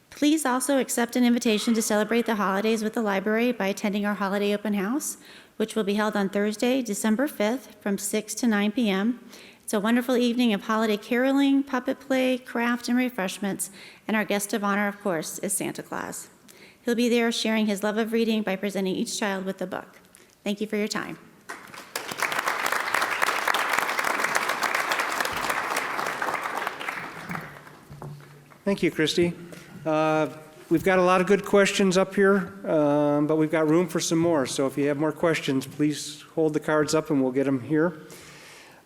Please also accept an invitation to celebrate the holidays with the library by attending our holiday open house, which will be held on Thursday, December 5th from 6 to 9 p.m. It's a wonderful evening of holiday caroling, puppet play, craft, and refreshments, and our guest of honor, of course, is Santa Claus. He'll be there sharing his love of reading by presenting each child with a book. Thank you for your time. Thank you, Christy. We've got a lot of good questions up here, but we've got room for some more. So if you have more questions, please hold the cards up and we'll get them here.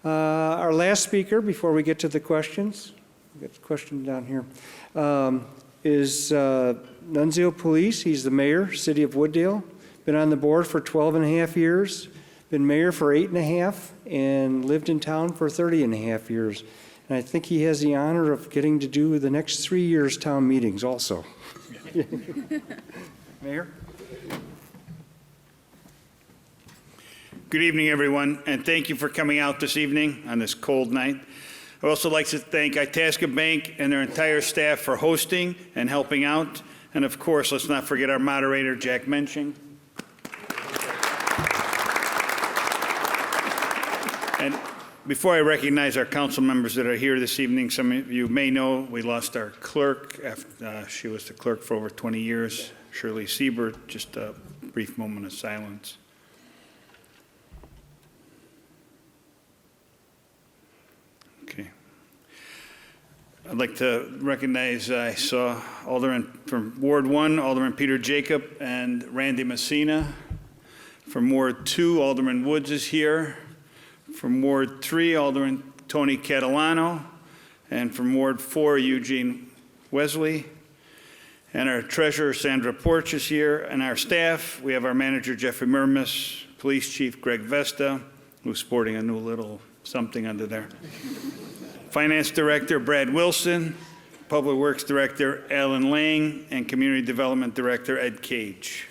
Our last speaker, before we get to the questions, we've got a question down here, is Nunzio Police. He's the mayor, City of Wooddale. Been on the board for 12 and a half years, been mayor for 8 and a half, and lived in town for 30 and a half years. And I think he has the honor of getting to do the next 3 years' town meetings also. Mayor? Good evening, everyone, and thank you for coming out this evening on this cold night. I'd also like to thank Itasca Bank and their entire staff for hosting and helping out. And of course, let's not forget our moderator, Jack Menching. And before I recognize our council members that are here this evening, some of you may know we lost our clerk. She was the clerk for over 20 years, Shirley Siebert. Just a brief moment of silence. Okay. I'd like to recognize, I saw Alderman from Ward 1, Alderman Peter Jacob and Randy Messina. From Ward 2, Alderman Woods is here. From Ward 3, Alderman Tony Catalano, and from Ward 4, Eugene Wesley. And our treasurer, Sandra Porch, is here. And our staff, we have our manager, Jeffrey Murmis, police chief, Greg Vesta, who's sporting a new little something under there. Finance director, Brad Wilson, public works director, Alan Lange, and community development director, Ed Cage.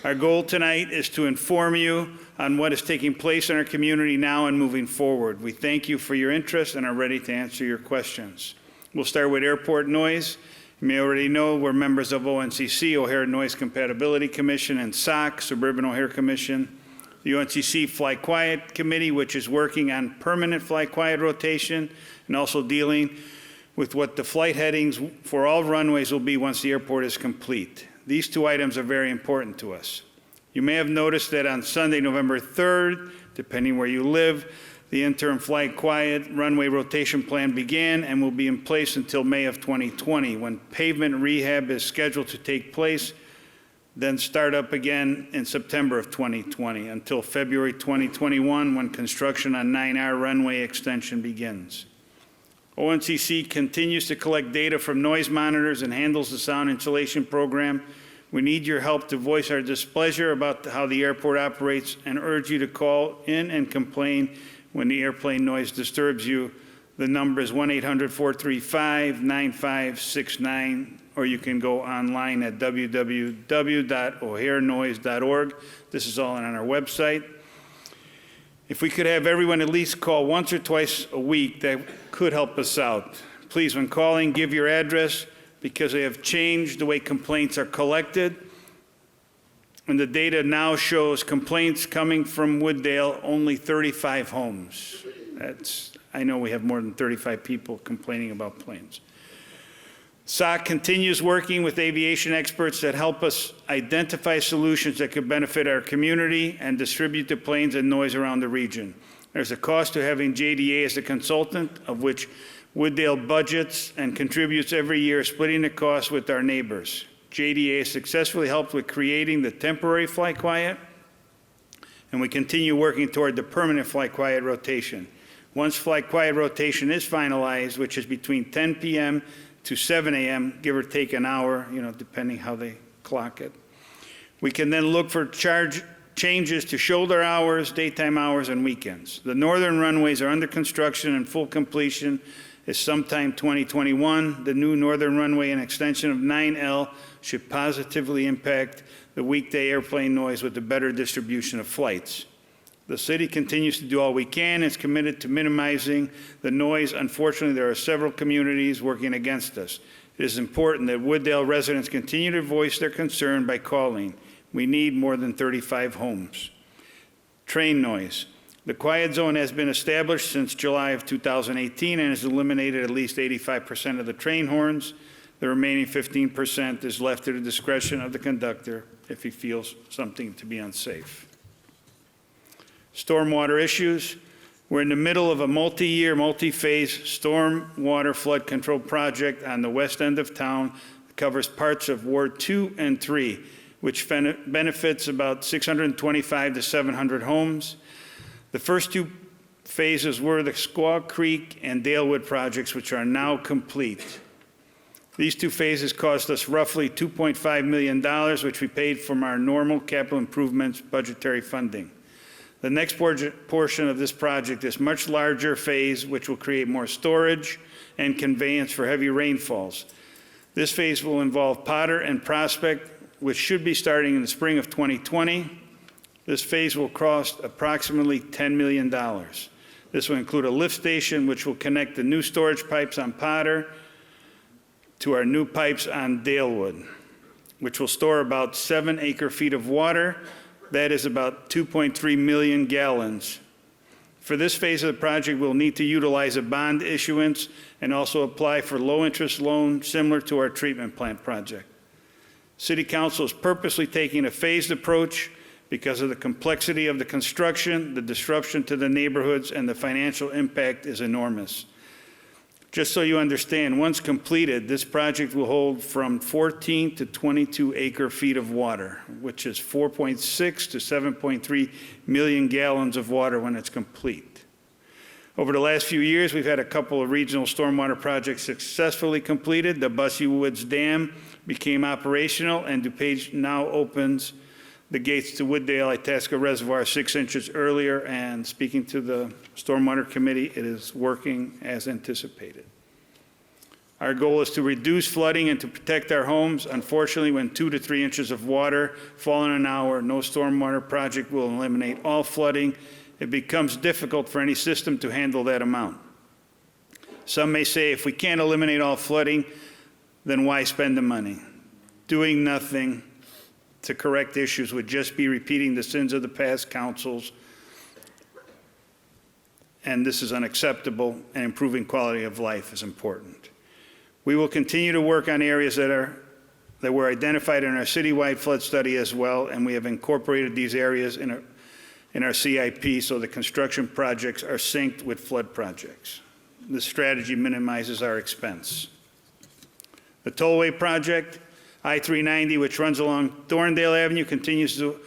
Our goal tonight is to inform you on what is taking place in our community now and moving forward. We thank you for your interest and are ready to answer your questions. We'll start with airport noise. You may already know we're members of ONCC, O'Hare Noise Compatibility Commission, and SOC, Suburban O'Hare Commission. The ONCC Fly Quiet Committee, which is working on permanent fly quiet rotation and also dealing with what the flight headings for all runways will be once the airport is complete. These two items are very important to us. You may have noticed that on Sunday, November 3rd, depending where you live, the interim flight quiet runway rotation plan began and will be in place until May of 2020, when pavement rehab is scheduled to take place, then start up again in September of 2020 until February 2021, when construction on 9R runway extension begins. ONCC continues to collect data from noise monitors and handles the sound insulation program. We need your help to voice our displeasure about how the airport operates and urge you to call in and complain when the airplane noise disturbs you. The number is 1-800-435-9569, or you can go online at www.o'harenoise.org. This is all on our website. If we could have everyone at least call once or twice a week, that could help us out. Please, when calling, give your address, because they have changed the way complaints are collected. And the data now shows complaints coming from Wooddale, only 35 homes. I know we have more than 35 people complaining about planes. SOC continues working with aviation experts that help us identify solutions that could benefit our community and distribute the planes and noise around the region. There's a cost to having JDA as a consultant, of which Wooddale budgets and contributes every year, splitting the cost with our neighbors. JDA successfully helped with creating the temporary flight quiet, and we continue working toward the permanent flight quiet rotation. Once flight quiet rotation is finalized, which is between 10 p.m. to 7 a.m., give or take an hour, depending how they clock it. We can then look for changes to shoulder hours, daytime hours, and weekends. The northern runways are under construction and full completion is sometime 2021. The new northern runway and extension of 9L should positively impact the weekday airplane noise with a better distribution of flights. The city continues to do all we can. It's committed to minimizing the noise. Unfortunately, there are several communities working against us. It is important that Wooddale residents continue to voice their concern by calling. We need more than 35 homes. Train noise. The quiet zone has been established since July of 2018 and has eliminated at least 85% of the train horns. The remaining 15% is left to the discretion of the conductor if he feels something to be unsafe. Stormwater issues. We're in the middle of a multi-year, multi-phase stormwater flood control project on the west end of town. It covers parts of Ward 2 and 3, which benefits about 625 to 700 homes. The first two phases were the Squaw Creek and Dalewood projects, which are now complete. These two phases cost us roughly $2.5 million, which we paid from our normal capital improvements budgetary funding. The next portion of this project is much larger phase, which will create more storage and conveyance for heavy rainfalls. This phase will involve Potter and Prospect, which should be starting in the spring of 2020. This phase will cost approximately $10 million. This will include a lift station, which will connect the new storage pipes on Potter to our new pipes on Dalewood, which will store about 7 acre-feet of water. That is about 2.3 million gallons. For this phase of the project, we'll need to utilize a bond issuance and also apply for low-interest loan similar to our treatment plant project. City Council is purposely taking a phased approach because of the complexity of the construction, the disruption to the neighborhoods, and the financial impact is enormous. Just so you understand, once completed, this project will hold from 14 to 22 acre-feet of water, which is 4.6 to 7.3 million gallons of water when it's complete. Over the last few years, we've had a couple of regional stormwater projects successfully completed. The Bussy Woods Dam became operational, and DuPage now opens the gates to Wooddale Itasca Reservoir 6 inches earlier, and speaking to the Stormwater Committee, it is working as anticipated. Our goal is to reduce flooding and to protect our homes. Unfortunately, when 2 to 3 inches of water fall in an hour, no stormwater project will eliminate all flooding. It becomes difficult for any system to handle that amount. Some may say, if we can't eliminate all flooding, then why spend the money? Doing nothing to correct issues would just be repeating the sins of the past councils, and this is unacceptable, and improving quality of life is important. We will continue to work on areas that were identified in our citywide flood study as well, and we have incorporated these areas in our CIP so the construction projects are synced with flood projects. This strategy minimizes our expense. The tollway project, I-390, which runs along Thorndale Avenue, continues to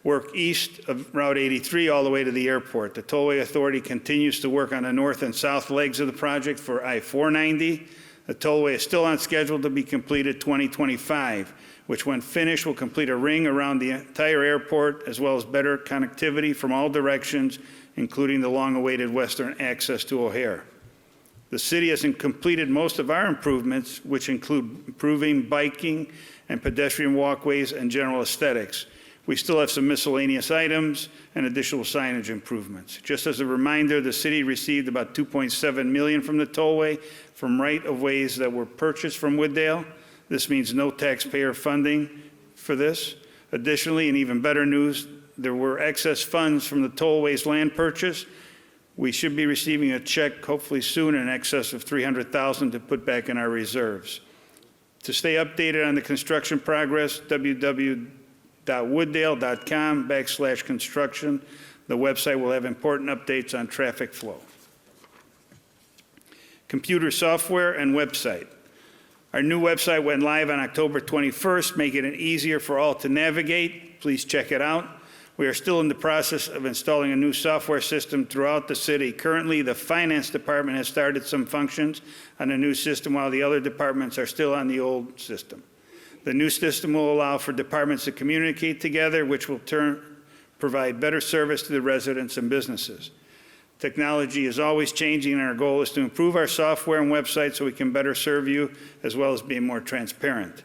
work east of Route 83 all the way to the airport. The Tollway Authority continues to work on the north and south legs of the project for I-490. The tollway is still on schedule to be completed 2025, which when finished will complete a ring around the entire airport as well as better connectivity from all directions, including the long-awaited western access to O'Hare. The city has completed most of our improvements, which include improving biking and pedestrian walkways and general aesthetics. We still have some miscellaneous items and additional signage improvements. Just as a reminder, the city received about $2.7 million from the tollway from right-of-ways that were purchased from Wooddale. This means no taxpayer funding for this. Additionally, and even better news, there were excess funds from the tollway's land purchase. We should be receiving a check hopefully soon in excess of $300,000 to put back in our reserves. To stay updated on the construction progress, www.wooddale.com/construction. The website will have important updates on traffic flow. Computer software and website. Our new website went live on October 21st, making it easier for all to navigate. Please check it out. We are still in the process of installing a new software system throughout the city. Currently, the finance department has started some functions on the new system while the other departments are still on the old system. The new system will allow for departments to communicate together, which will provide better service to the residents and businesses. Technology is always changing, and our goal is to improve our software and website so we can better serve you as well as being more transparent.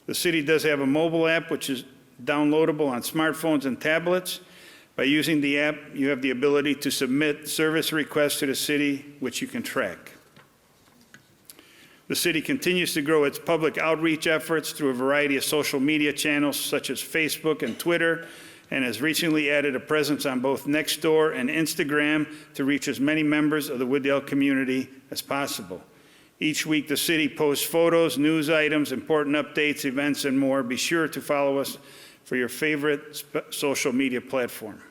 The city does have a mobile app, which is downloadable on smartphones and tablets. By using the app, you have the ability to submit service requests to the city, which you can track. The city continues to grow its public outreach efforts through a variety of social media channels such as Facebook and Twitter, and has recently added a presence on both Nextdoor and Instagram to reach as many members of the Wooddale community as possible. Each week, the city posts photos, news items, important updates, events, and more. Be sure to follow us for your favorite social media platform.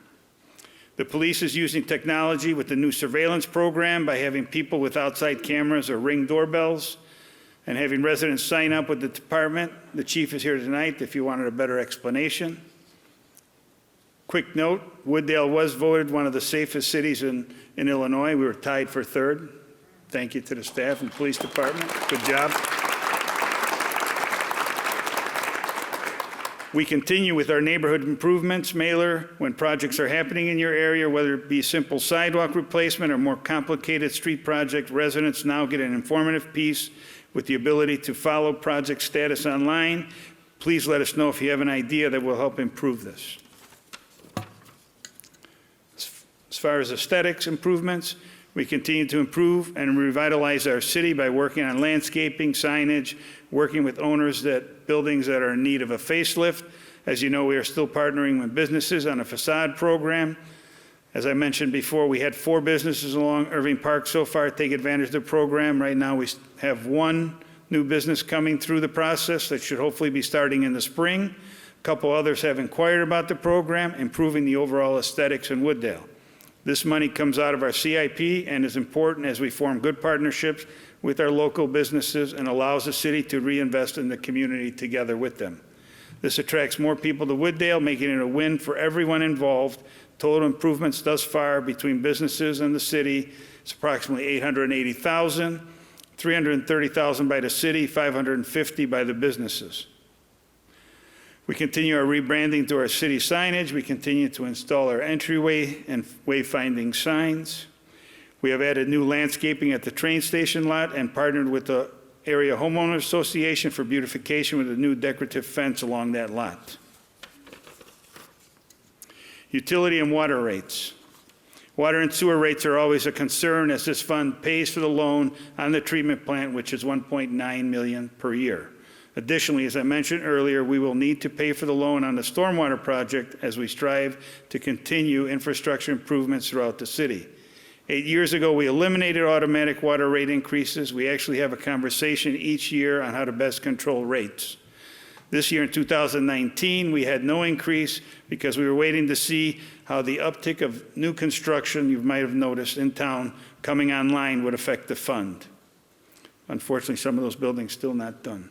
The police is using technology with the new surveillance program by having people with outside cameras or Ring doorbells and having residents sign up with the department. The chief is here tonight if you wanted a better explanation. Quick note, Wooddale was voted one of the safest cities in Illinois. We were tied for third. Thank you to the staff and police department. Good job. We continue with our neighborhood improvements mailer when projects are happening in your area, whether it be simple sidewalk replacement or more complicated street project. Residents now get an informative piece with the ability to follow project status online. Please let us know if you have an idea that will help improve this. As far as aesthetics improvements, we continue to improve and revitalize our city by working on landscaping, signage, working with owners that buildings that are in need of a facelift. As you know, we are still partnering with businesses on a facade program. As I mentioned before, we had 4 businesses along Irving Park so far take advantage of the program. Right now, we have 1 new business coming through the process that should hopefully be starting in the spring. A couple others have inquired about the program, improving the overall aesthetics in Wooddale. This money comes out of our CIP and is important as we form good partnerships with our local businesses and allows the city to reinvest in the community together with them. This attracts more people to Wooddale, making it a win for everyone involved. Total improvements thus far between businesses and the city is approximately $880,000, $330,000 by the city, $550,000 by the businesses. We continue our rebranding to our city signage. We continue to install our entryway and wayfinding signs. We have added new landscaping at the train station lot and partnered with the Area Homeowners Association for beautification with a new decorative fence along that lot. Utility and water rates. Water and sewer rates are always a concern as this fund pays for the loan on the treatment plant, which is $1.9 million per year. Additionally, as I mentioned earlier, we will need to pay for the loan on the stormwater project as we strive to continue infrastructure improvements throughout the city. 8 years ago, we eliminated automatic water rate increases. We actually have a conversation each year on how to best control rates. This year in 2019, we had no increase because we were waiting to see how the uptick of new construction, you might have noticed, in town coming online would affect the fund. Unfortunately, some of those buildings still not done.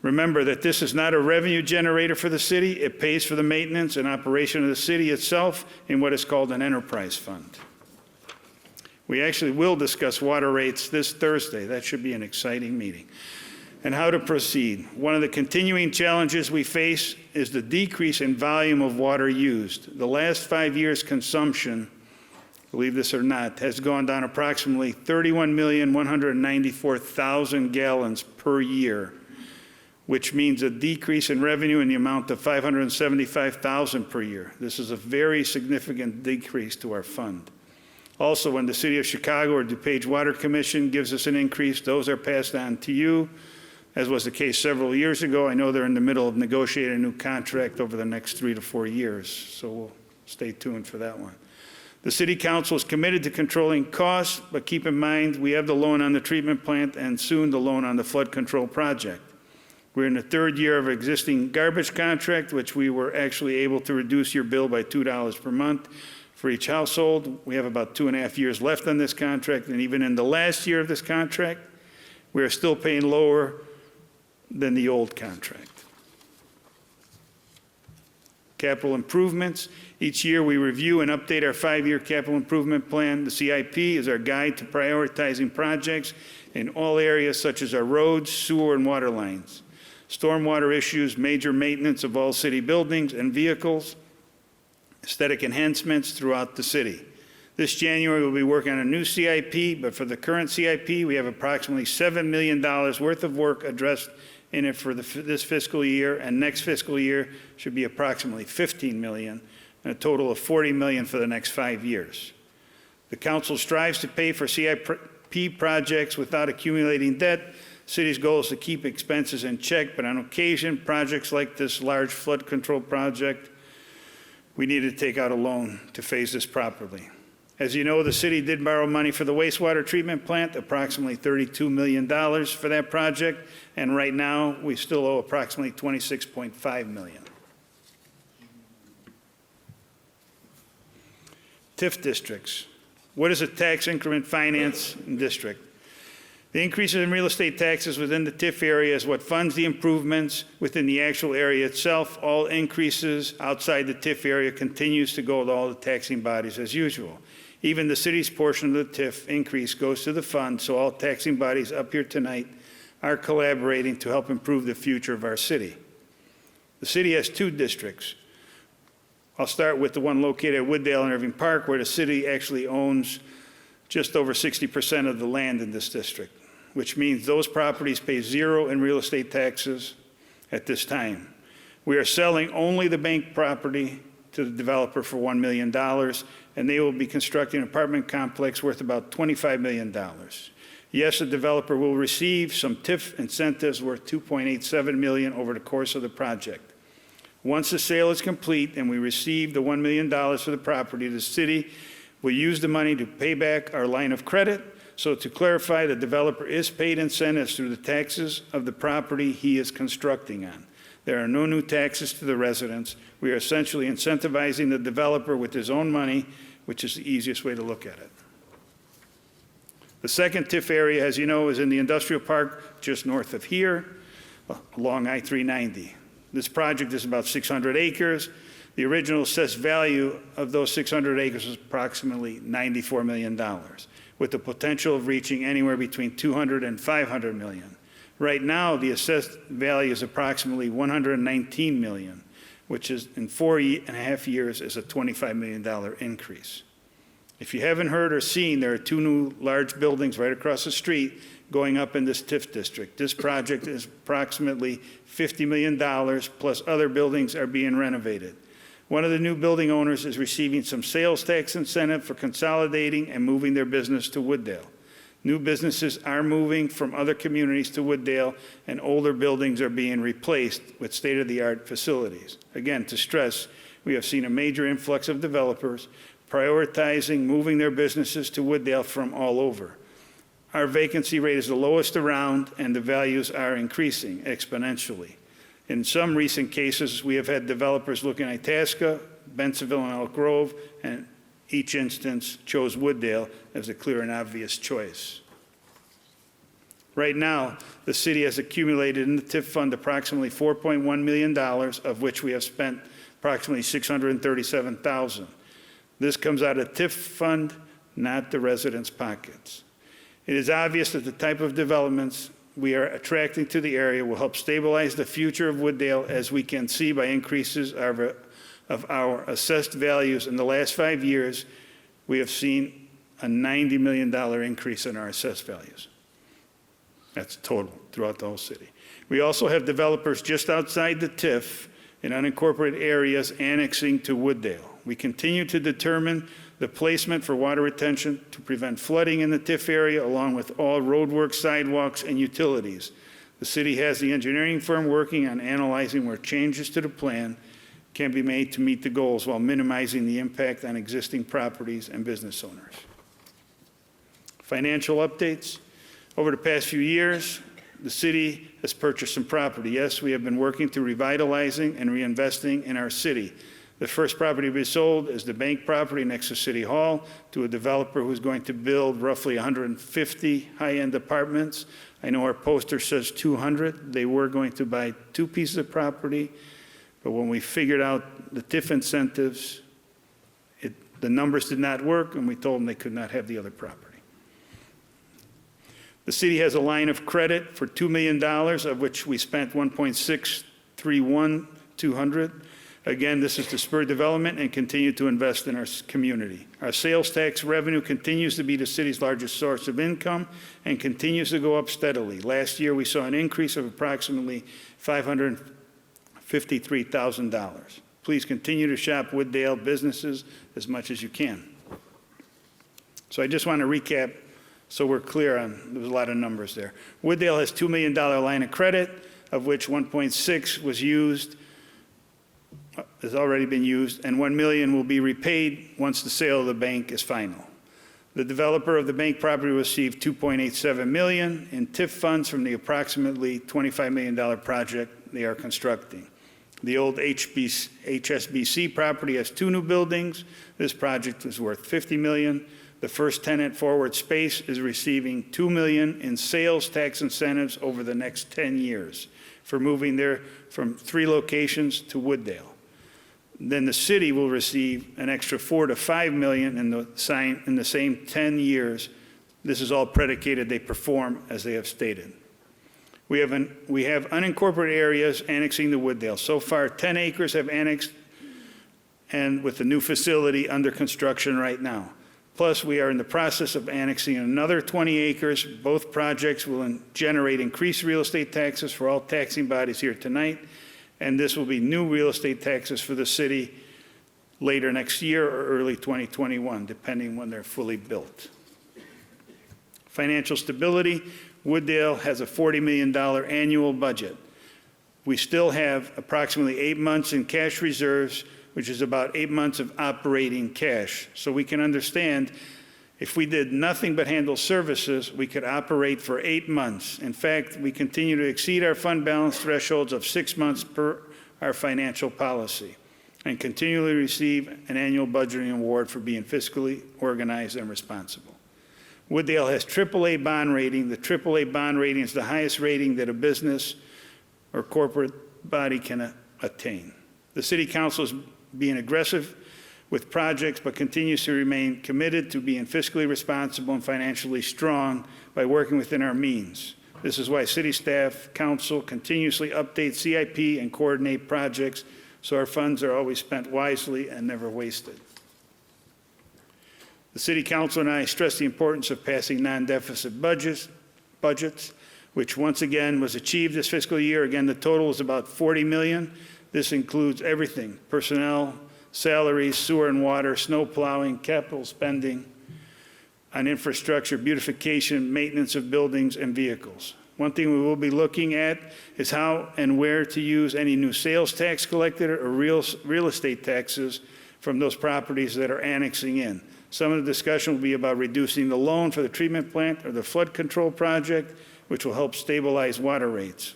Remember that this is not a revenue generator for the city. It pays for the maintenance and operation of the city itself in what is called an enterprise fund. We actually will discuss water rates this Thursday. That should be an exciting meeting. And how to proceed. One of the continuing challenges we face is the decrease in volume of water used. The last 5 years' consumption, believe this or not, has gone down approximately 31,194,000 gallons per year, which means a decrease in revenue in the amount of $575,000 per year. This is a very significant decrease to our fund. Also, when the City of Chicago or DuPage Water Commission gives us an increase, those are passed on to you, as was the case several years ago. I know they're in the middle of negotiating a new contract over the next 3 to 4 years, so we'll stay tuned for that one. The City Council is committed to controlling costs, but keep in mind we have the loan on the treatment plant and soon the loan on the flood control project. We're in the 3rd year of our existing garbage contract, which we were actually able to reduce your bill by $2 per month for each household. We have about 2.5 years left on this contract, and even in the last year of this contract, we are still paying lower than the old contract. Capital improvements. Each year we review and update our 5-year capital improvement plan. The CIP is our guide to prioritizing projects in all areas such as our roads, sewer, and water lines, stormwater issues, major maintenance of all city buildings and vehicles, aesthetic enhancements throughout the city. This January, we'll be working on a new CIP, but for the current CIP, we have approximately $7 million worth of work addressed in it for this fiscal year, and next fiscal year should be approximately $15 million, and a total of $40 million for the next 5 years. The council strives to pay for CIP projects without accumulating debt. City's goal is to keep expenses in check, but on occasion, projects like this large flood control project, we needed to take out a loan to phase this properly. As you know, the city did borrow money for the wastewater treatment plant, approximately $32 million for that project, and right now we still owe approximately $26.5 million. TIF districts. What is a tax increment finance district? The increases in real estate taxes within the TIF area is what funds the improvements within the actual area itself. All increases outside the TIF area continues to go to all the taxing bodies as usual. Even the city's portion of the TIF increase goes to the fund, so all taxing bodies up here tonight are collaborating to help improve the future of our city. The city has 2 districts. I'll start with the one located at Wooddale and Irving Park, where the city actually owns just over 60% of the land in this district, which means those properties pay 0 in real estate taxes at this time. We are selling only the bank property to the developer for $1 million, and they will be constructing an apartment complex worth about $25 million. Yes, the developer will receive some TIF incentives worth $2.87 million over the course of the project. Once the sale is complete and we receive the $1 million for the property, the city will use the money to pay back our line of credit. So to clarify, the developer is paid incentives through the taxes of the property he is constructing on. There are no new taxes to the residents. We are essentially incentivizing the developer with his own money, which is the easiest way to look at it. The second TIF area, as you know, is in the industrial park just north of here, along I-390. This project is about 600 acres. The original assessed value of those 600 acres was approximately $94 million, with the potential of reaching anywhere between 200 and 500 million. Right now, the assessed value is approximately 119 million, which is in 4.5 years is a $25 million increase. If you haven't heard or seen, there are 2 new large buildings right across the street going up in this TIF district. This project is approximately $50 million, plus other buildings are being renovated. One of the new building owners is receiving some sales tax incentive for consolidating and moving their business to Wooddale. New businesses are moving from other communities to Wooddale, and older buildings are being replaced with state-of-the-art facilities. Again, to stress, we have seen a major influx of developers prioritizing moving their businesses to Wooddale from all over. Our vacancy rate is the lowest around, and the values are increasing exponentially. In some recent cases, we have had developers looking at Itasca, Bensonville, and Elk Grove, and each instance chose Wooddale as a clear and obvious choice. Right now, the city has accumulated in the TIF Fund approximately $4.1 million, of which we have spent approximately $637,000. This comes out of TIF Fund, not the residents' pockets. It is obvious that the type of developments we are attracting to the area will help stabilize the future of Wooddale, as we can see by increases of our assessed values. In the last 5 years, we have seen a $90 million increase in our assessed values. That's total throughout the whole city. We also have developers just outside the TIF in unincorporated areas annexing to Wooddale. We continue to determine the placement for water retention to prevent flooding in the TIF area, along with all roadwork, sidewalks, and utilities. The city has the engineering firm working on analyzing where changes to the plan can be made to meet the goals while minimizing the impact on existing properties and business owners. Financial updates. Over the past few years, the city has purchased some property. Yes, we have been working to revitalizing and reinvesting in our city. The first property we sold is the bank property next to City Hall to a developer who's going to build roughly 150 high-end apartments. I know our poster says 200. They were going to buy 2 pieces of property, but when we figured out the TIF incentives, the numbers did not work, and we told them they could not have the other property. The city has a line of credit for $2 million, of which we spent $1.631,200. Again, this is to spur development and continue to invest in our community. Our sales tax revenue continues to be the city's largest source of income and continues to go up steadily. Last year, we saw an increase of approximately $553,000. Please continue to shop Wooddale businesses as much as you can. So I just want to recap so we're clear on, there's a lot of numbers there. Wooddale has $2 million line of credit, of which 1.6 was used, has already been used, and $1 million will be repaid once the sale of the bank is final. The developer of the bank property received $2.87 million in TIF funds from the approximately $25 million project they are constructing. The old HSBC property has 2 new buildings. This project is worth $50 million. The first tenant, Forward Space, is receiving $2 million in sales tax incentives over the next 10 years for moving there from 3 locations to Wooddale. Then the city will receive an extra $4 to $5 million in the same 10 years. This is all predicated they perform as they have stated. We have unincorporated areas annexing to Wooddale. So far, 10 acres have annexed, and with the new facility under construction right now. Plus, we are in the process of annexing another 20 acres. Both projects will generate increased real estate taxes for all taxing bodies here tonight, and this will be new real estate taxes for the city later next year or early 2021, depending when they're fully built. Financial stability. Wooddale has a $40 million annual budget. We still have approximately 8 months in cash reserves, which is about 8 months of operating cash. So we can understand if we did nothing but handle services, we could operate for 8 months. In fact, we continue to exceed our fund balance thresholds of 6 months per our financial policy and continually receive an annual budgeting award for being fiscally organized and responsible. Wooddale has AAA bond rating. The AAA bond rating is the highest rating that a business or corporate body can attain. The City Council is being aggressive with projects, but continues to remain committed to being fiscally responsible and financially strong by working within our means. This is why City staff, Council continuously update CIP and coordinate projects so our funds are always spent wisely and never wasted. The City Council and I stress the importance of passing non-deficit budgets, which once again was achieved this fiscal year. Again, the total is about $40 million. This includes everything: personnel, salaries, sewer and water, snow plowing, capital spending on infrastructure, beautification, maintenance of buildings and vehicles. One thing we will be looking at is how and where to use any new sales tax collected or real estate taxes from those properties that are annexing in. Some of the discussion will be about reducing the loan for the treatment plant or the flood control project, which will help stabilize water rates.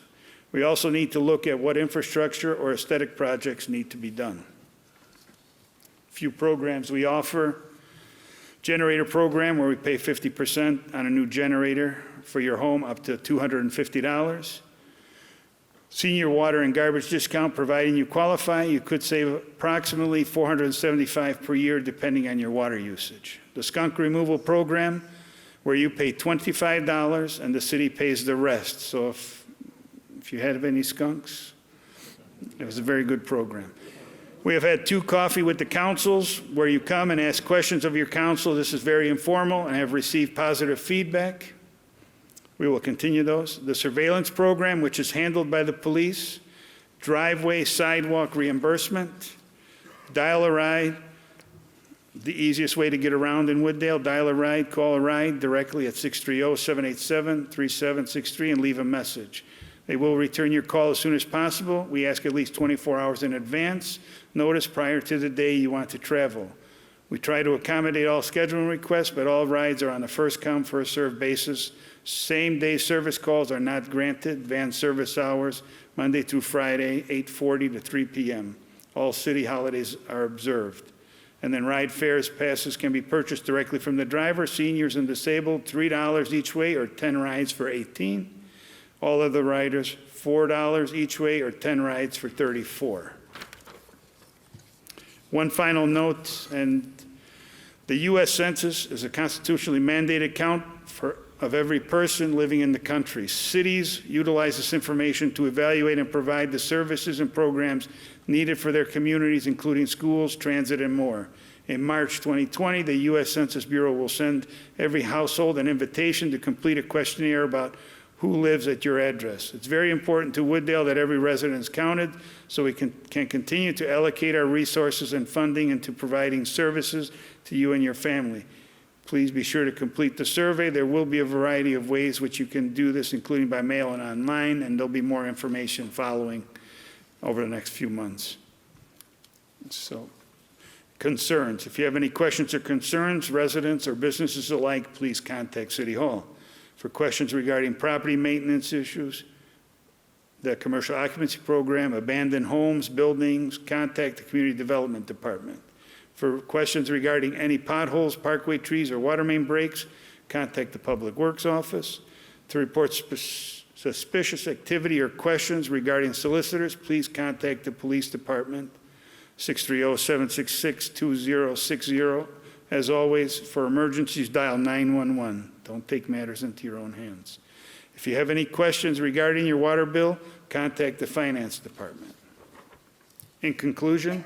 We also need to look at what infrastructure or aesthetic projects need to be done. A few programs we offer: generator program, where we pay 50% on a new generator for your home, up to $250. Senior water and garbage discount, providing you qualify. You could save approximately $475 per year, depending on your water usage. The skunk removal program, where you pay $25 and the city pays the rest. So if you have any skunks, it was a very good program. We have had 2 coffee with the councils, where you come and ask questions of your council. This is very informal and have received positive feedback. We will continue those. The surveillance program, which is handled by the police. Driveway sidewalk reimbursement. Dial a ride, the easiest way to get around in Wooddale. Dial a ride, call a ride directly at 630-787-3763 and leave a message. They will return your call as soon as possible. We ask at least 24 hours in advance notice prior to the day you want to travel. We try to accommodate all scheduling requests, but all rides are on a first-come, first-served basis. Same-day service calls are not granted. Van service hours, Monday through Friday, 8:40 to 3 p.m. All city holidays are observed. And then ride fares, passes can be purchased directly from the driver. Seniors and disabled, $3 each way or 10 rides for $18. All other riders, $4 each way or 10 rides for $34. One final note, and the U.S. Census is a constitutionally mandated count of every person living in the country. Cities utilize this information to evaluate and provide the services and programs needed for their communities, including schools, transit, and more. In March 2020, the U.S. Census Bureau will send every household an invitation to complete a questionnaire about who lives at your address. It's very important to Wooddale that every resident is counted, so we can continue to allocate our resources and funding into providing services to you and your family. Please be sure to complete the survey. There will be a variety of ways which you can do this, including by mail and online, and there'll be more information following over the next few months. So, concerns. If you have any questions or concerns, residents or businesses alike, please contact City Hall. For questions regarding property maintenance issues, the commercial occupancy program, abandoned homes, buildings, contact the community development department. For questions regarding any potholes, parkway trees, or water main breaks, contact the Public Works Office. To report suspicious activity or questions regarding solicitors, please contact the Police Department, 630-766-2060. As always, for emergencies, dial 911. Don't take matters into your own hands. If you have any questions regarding your water bill, contact the Finance Department. In conclusion,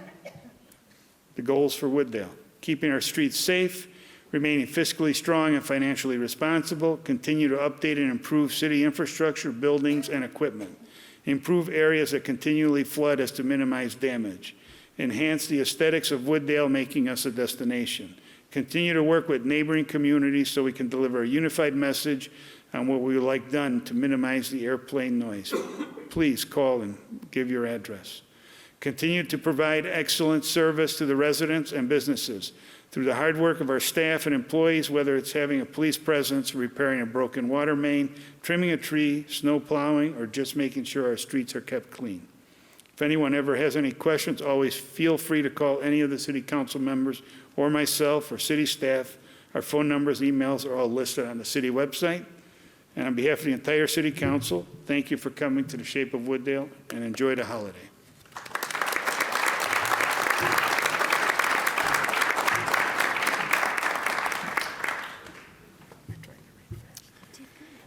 the goals for Wooddale: keeping our streets safe, remaining fiscally strong and financially responsible, continue to update and improve city infrastructure, buildings, and equipment, improve areas that continually flood as to minimize damage, enhance the aesthetics of Wooddale, making us a destination, continue to work with neighboring communities so we can deliver a unified message on what we would like done to minimize the airplane noise. Please call and give your address. Continue to provide excellent service to the residents and businesses through the hard work of our staff and employees, whether it's having a police presence, repairing a broken water main, trimming a tree, snow plowing, or just making sure our streets are kept clean. If anyone ever has any questions, always feel free to call any of the city council members or myself or city staff. Our phone numbers, emails are all listed on the city website. And on behalf of the entire city council, thank you for coming to the Shape of Wooddale, and enjoy the holiday.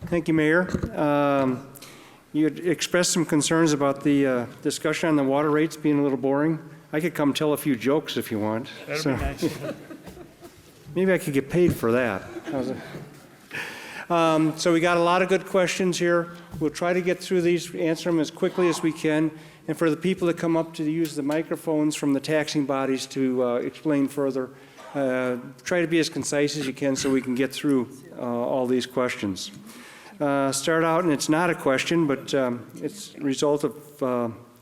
Thank you, Mayor. You had expressed some concerns about the discussion on the water rates being a little boring. I could come tell a few jokes if you want. That'd be nice. Maybe I could get paid for that. How's it? So we got a lot of good questions here. We'll try to get through these, answer them as quickly as we can. And for the people that come up to use the microphones from the taxing bodies to explain further, try to be as concise as you can so we can get through all these questions. Start out, and it's not a question, but it's a result of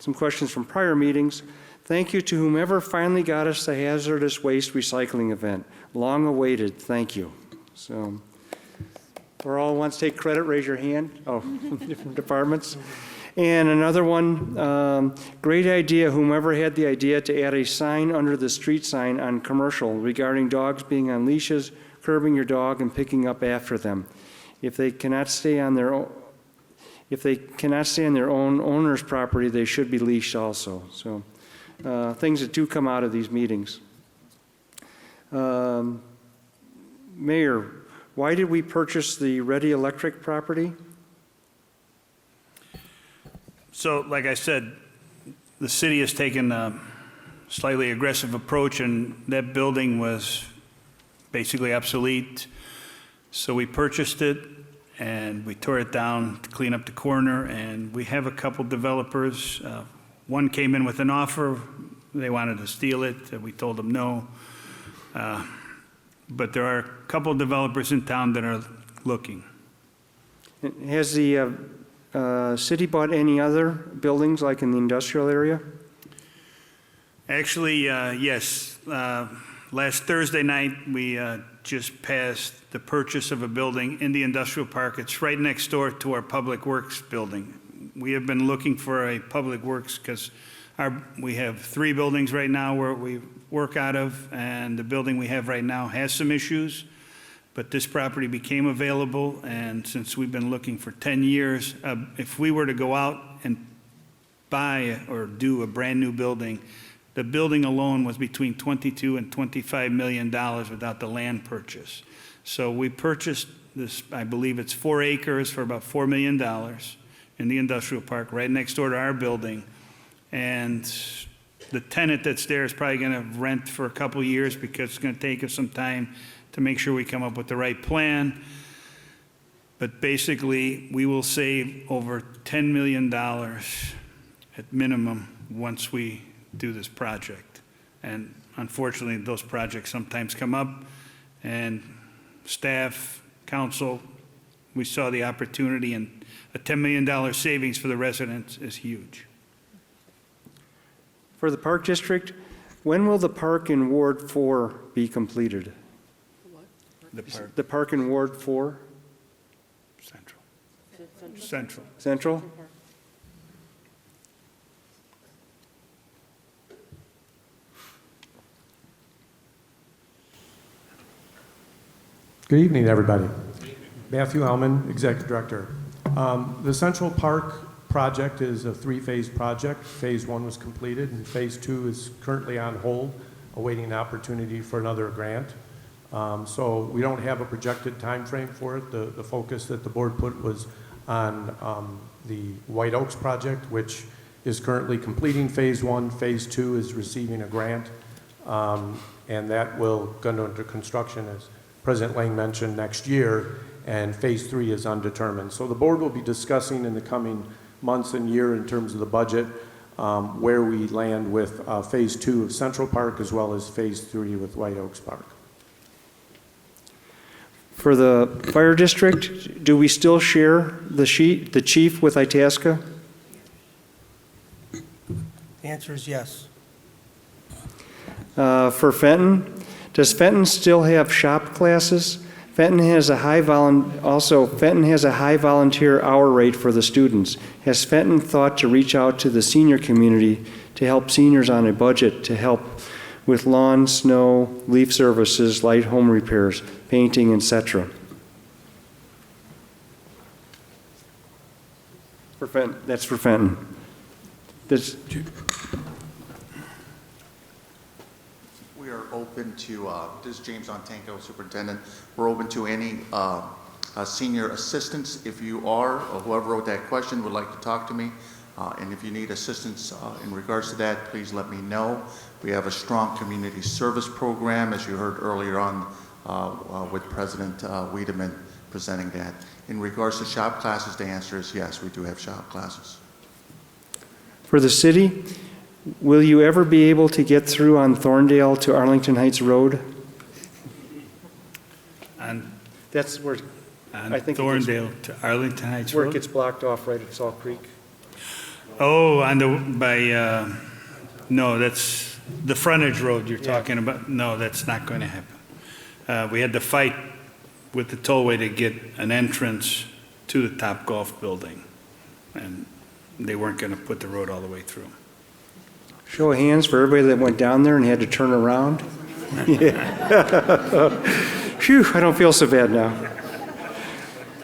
some questions from prior meetings. Thank you to whomever finally got us the hazardous waste recycling event. Long awaited, thank you. So, or all wants to take credit, raise your hand. Oh, from different departments. And another one, great idea, whomever had the idea to add a sign under the street sign on commercial regarding dogs being on leashes, curbing your dog and picking up after them. If they cannot stay on their own, owner's property, they should be leashed also. So things that do come out of these meetings. Mayor, why did we purchase the Ready Electric property? So, like I said, the city has taken a slightly aggressive approach, and that building was basically obsolete. So we purchased it, and we tore it down to clean up the corner, and we have a couple developers. One came in with an offer. They wanted to steal it. We told them no. But there are a couple developers in town that are looking. Has the city bought any other buildings like in the industrial area? Actually, yes. Last Thursday night, we just passed the purchase of a building in the industrial park. It's right next door to our Public Works building. We have been looking for a Public Works because we have 3 buildings right now where we work out of, and the building we have right now has some issues. But this property became available, and since we've been looking for 10 years, if we were to go out and buy or do a brand-new building, the building alone was between $22 and $25 million without the land purchase. So we purchased this, I believe it's 4 acres for about $4 million in the industrial park right next door to our building. And the tenant that's there is probably going to rent for a couple of years because it's going to take us some time to make sure we come up with the right plan. But basically, we will save over $10 million at minimum once we do this project. And unfortunately, those projects sometimes come up, and staff, council, we saw the opportunity, and a $10 million savings for the residents is huge. For the Park District, when will the park in Ward 4 be completed? The park in Ward 4? Central. Central? Good evening, everybody. Matthew Ellman, Executive Director. The Central Park project is a three-phase project. Phase 1 was completed, and Phase 2 is currently on hold, awaiting an opportunity for another grant. So we don't have a projected time frame for it. The focus that the board put was on the White Oaks project, which is currently completing Phase 1. Phase 2 is receiving a grant, and that will go into construction, as President Lange mentioned, next year, and Phase 3 is undetermined. So the board will be discussing in the coming months and year in terms of the budget where we land with Phase 2 of Central Park as well as Phase 3 with White Oaks Park. For the fire district, do we still share the chief with Itasca? The answer is yes. For Fenton, does Fenton still have shop classes? Fenton has a high volunteer hour rate for the students. Has Fenton thought to reach out to the senior community to help seniors on a budget to help with lawn, snow, leaf services, light home repairs, painting, etc.? For Fenton, that's for Fenton. We are open to, this is James Ontanko, Superintendent. We're open to any senior assistance. If you are, or whoever wrote that question would like to talk to me, and if you need assistance in regards to that, please let me know. We have a strong community service program, as you heard earlier on with President Wiedemann presenting that. In regards to shop classes, the answer is yes, we do have shop classes. For the city, will you ever be able to get through on Thorndale to Arlington Heights Road? That's where I think Thorndale to Arlington Heights where it Road? gets blocked off right at Salt Creek. Oh, no, that's the frontage road you're talking about. No, that's not going to happen. We had to fight with the tollway to get an entrance to the Top Golf building, and they weren't going to put the road all the way through. Show of hands for everybody that went down there and had to turn around. Yeah. Phew, I don't feel so bad now.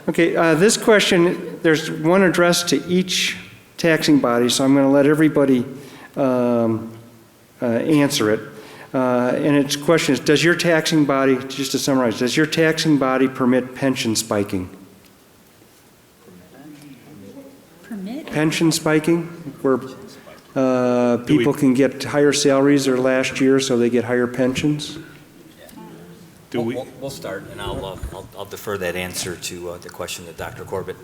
Okay, this question, there's one addressed to each taxing body, so I'm going to let everybody answer it. And its question is, does your taxing body, just to summarize, does your taxing body permit pension spiking? Permit? Pension spiking, where people can get higher salaries than last year, so they get higher pensions? We'll start, and I'll defer that answer to the question to Dr. Corbett.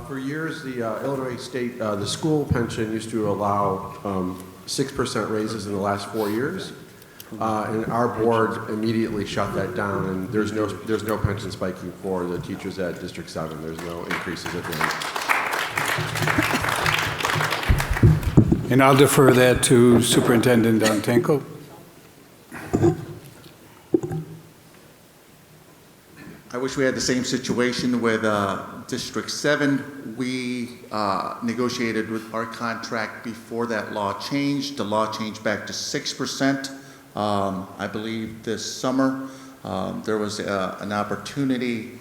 For years, the Illinois State, the school pension used to allow 6% raises in the last 4 years, and our board immediately shut that down. And there's no pension spiking for the teachers at District 7. There's no increases at the end. And I'll defer that to Superintendent Ontanko. I wish we had the same situation with District 7. We negotiated with our contract before that law changed. The law changed back to 6%. I believe this summer there was an opportunity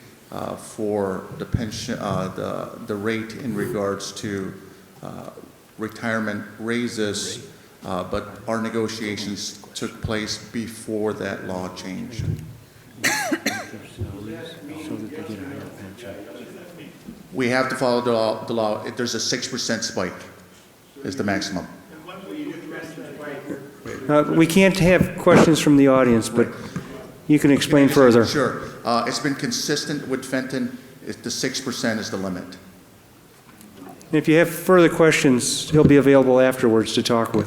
for the pension, the rate in regards to retirement raises, but our negotiations took place before that law changed. We have to follow the law. There's a 6% spike is the maximum. We can't have questions from the audience, but you can explain further. Sure. It's been consistent with Fenton. The 6% is the limit. If you have further questions, he'll be available afterwards to talk with.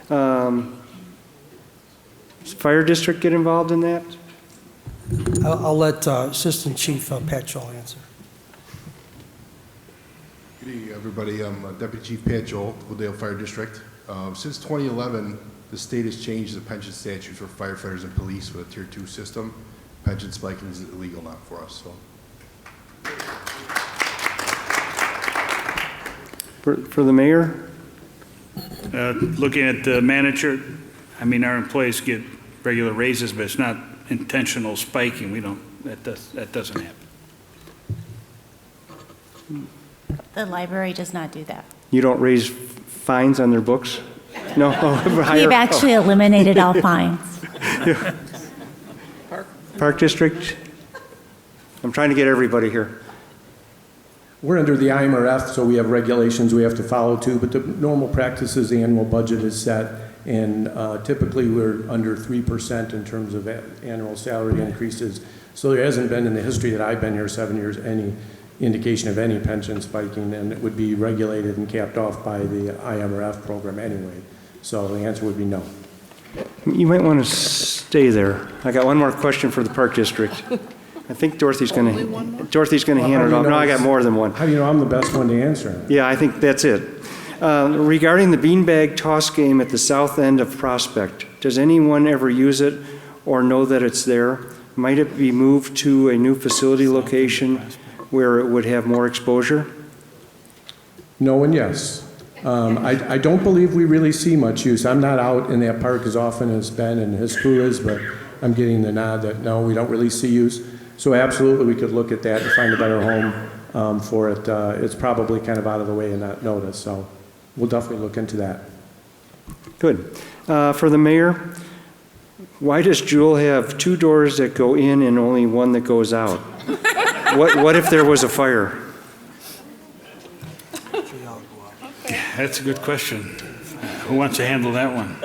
Does the fire district get involved in that? I'll let Assistant Chief Petrella answer. Good evening, everybody. I'm Deputy Chief Pat Joel, Woodale Fire District. Since 2011, the state has changed the pension statute for firefighters and police with a Tier 2 system. Pension spiking is illegal now for us. So. For the mayor? Looking at the manager, I mean, our employees get regular raises, but it's not intentional spiking. We don't, that doesn't happen. The library does not do that. You don't raise fines on their books? No? We've actually eliminated all fines. Park District? I'm trying to get everybody here. We're under the IMRF, so we have regulations we have to follow too, but the normal practice is the annual budget is set, and typically we're under 3% in terms of annual salary increases. So there hasn't been in the history that I've been here 7 years any indication of any pension spiking, and it would be regulated and capped off by the IMRF program anyway. So the answer would be no. You might want to stay there. I got one more question for the Park District. I think Dorothy's going to hand it off. No, I got more than one. How do you know I'm the best one to answer? Yeah, I think that's it. Regarding the beanbag toss game at the south end of Prospect, does anyone ever use it or know that it's there? Might it be moved to a new facility location where it would have more exposure? No and yes. I don't believe we really see much use. I'm not out in that park as often as Ben and his crew is, but I'm getting the nod that no, we don't really see use. So absolutely, we could look at that and find a better home for it. It's probably kind of out of the way and not noticed, so we'll definitely look into that. Good. For the mayor, why does Jewel have 2 doors that go in and only 1 that goes out? What if there was a fire? That's a good question. Who wants to handle that one?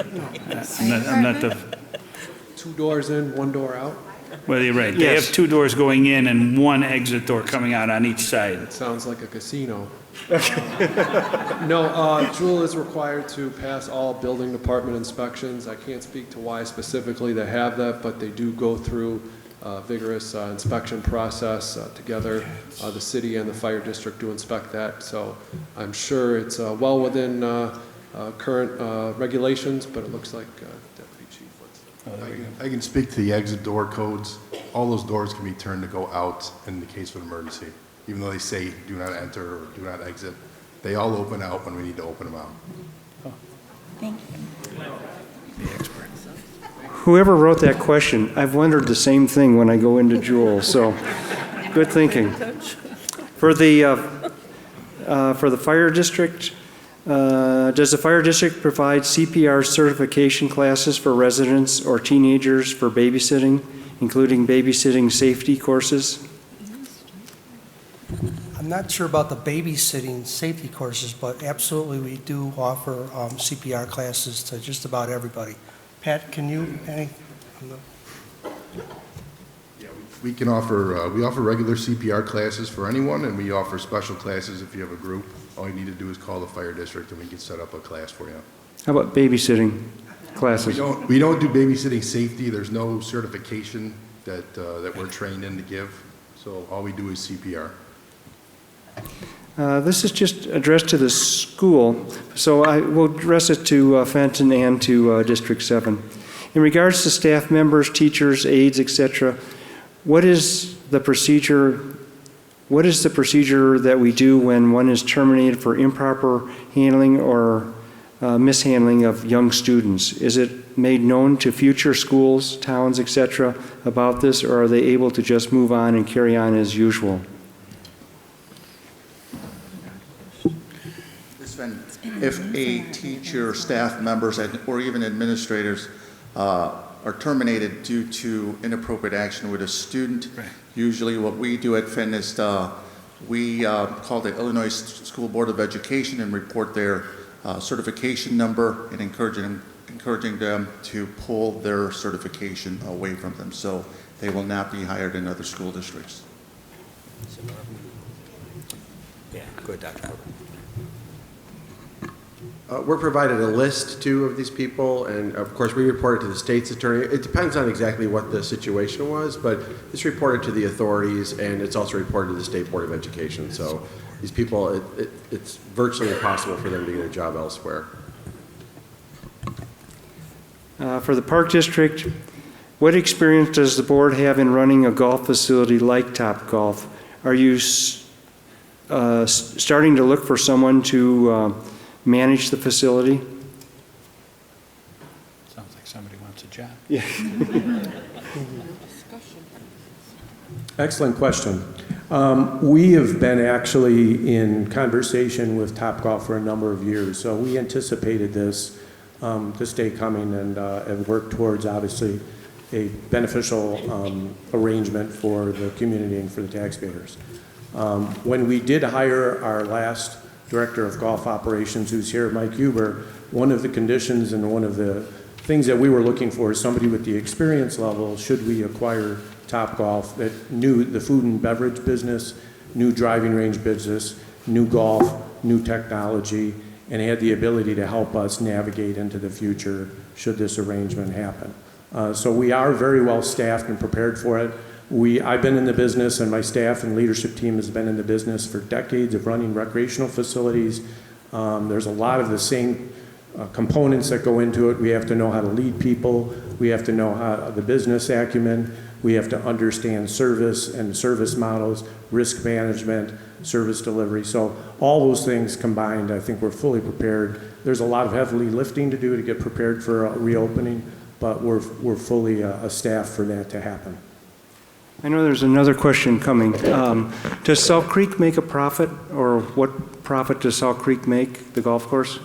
I'm not the, 2 doors in, 1 door out? well, you're right. They Yes. have 2 doors going in and 1 exit door coming out on each side. It sounds like a casino. No, Jewel is required to pass all building department inspections. I can't speak to why specifically they have that, but they do go through a vigorous inspection process together. The city and the fire district do inspect that, so I'm sure it's well within current regulations, but it looks like Deputy Chief wants to. I can speak to the exit door codes. All those doors can be turned to go out in the case of an emergency. Even though they say do not enter or do not exit, they all open out when we need to open them out. Thank you. Whoever wrote that question, I've wondered the same thing when I go into Jewel, so good thinking. For the fire district, does the fire district provide CPR certification classes for residents or teenagers for babysitting, including babysitting safety courses? I'm not sure about the babysitting safety courses, but absolutely we do offer CPR classes to just about everybody. Pat, can you, any? We can offer, we offer regular CPR classes for anyone, and we offer special classes if you have a group. All you need to do is call the fire district, and we can set up a class for you. How about babysitting classes? We don't do babysitting safety. There's no certification that, that we're trained in to give. So all we do is CPR. This is just addressed to the school, so I will address it to Fenton and to District 7. In regards to staff members, teachers, aides, etc., what is the procedure that we do when one is terminated for improper handling or mishandling of young students? Is it made known to future schools, towns, etc. about this, or are they able to just move on and carry on as usual? If a teacher, staff members, or even administrators are terminated due to inappropriate action with a student, usually what we do at Fenton is we call the Illinois School Board of Education and report their certification number and encouraging them to pull their certification away from them, so they will not be hired in other school districts. Yeah, go ahead, Dr. Corbett. We're provided a list, too, of these people, and of course, we report it to the state's attorney. It depends on exactly what the situation was, but it's reported to the authorities, and it's also reported to the State Board of Education. So these people, it's virtually impossible for them to get a job elsewhere. For the Park District, what experience does the board have in running a golf facility like Topgolf? Are you starting to look for someone to manage the facility? Sounds like somebody wants a Good job. Excellent question. We have been actually in conversation with Topgolf for a number of years, so we anticipated this day coming and have worked towards, obviously, a beneficial arrangement for the community and for the taxpayers. When we did hire our last director of golf operations, who's here, Mike Huber, one of the conditions and one of the things that we were looking for is somebody with the experience level, should we acquire Topgolf, that knew the food and beverage business, knew driving range business, knew golf, knew technology, and had the ability to help us navigate into the future should this arrangement happen. So we are very well staffed and prepared for it. I've been in the business, and my staff and leadership team has been in the business for decades of running recreational facilities. There's a lot of the same components that go into it. We have to know how to lead people. We have to know how the business acumen. We have to understand service and service models, risk management, service delivery. So all those things combined, I think we're fully prepared. There's a lot of heavy lifting to do to get prepared for a reopening, but we're fully staffed for that to happen. I know there's another question coming. Does Salt Creek make a profit, or what profit does Salt Creek make, the golf course?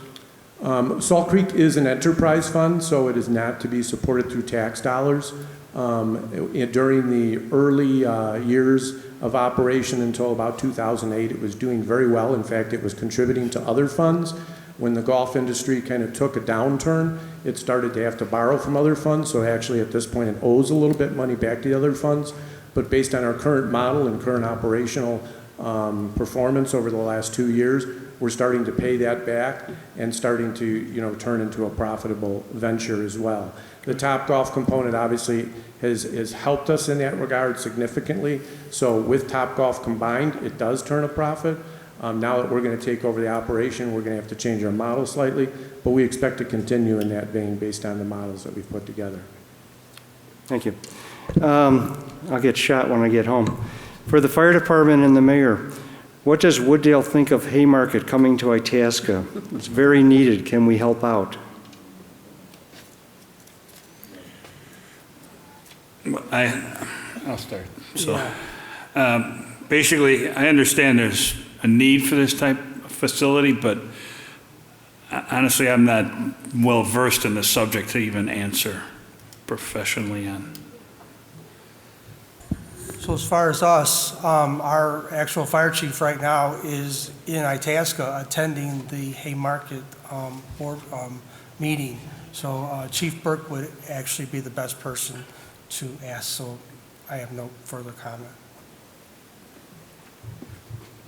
Salt Creek is an enterprise fund, so it is not to be supported through tax dollars. During the early years of operation until about 2008, it was doing very well. In fact, it was contributing to other funds. When the golf industry kind of took a downturn, it started to have to borrow from other funds, so actually at this point it owes a little bit money back to the other funds. But based on our current model and current operational performance over the last 2 years, we're starting to pay that back and starting to turn into a profitable venture as well. The Topgolf component obviously has helped us in that regard significantly. So with Topgolf combined, it does turn a profit. Now that we're going to take over the operation, we're going to have to change our model slightly, but we expect to continue in that vein based on the models that we've put together. Thank you. I'll get shot when I get home. For the fire department and the mayor, what does Wooddale think of Haymarket coming to Itasca? It's very needed. Can we help out? I'll start. So, basically, I understand there's a need for this type of facility, but honestly, I'm not well versed in the subject to even answer professionally on. So as far as us, our actual fire chief right now is in Itasca attending the Haymarket board meeting. So Chief Burke would actually be the best person to ask, so I have no further comment.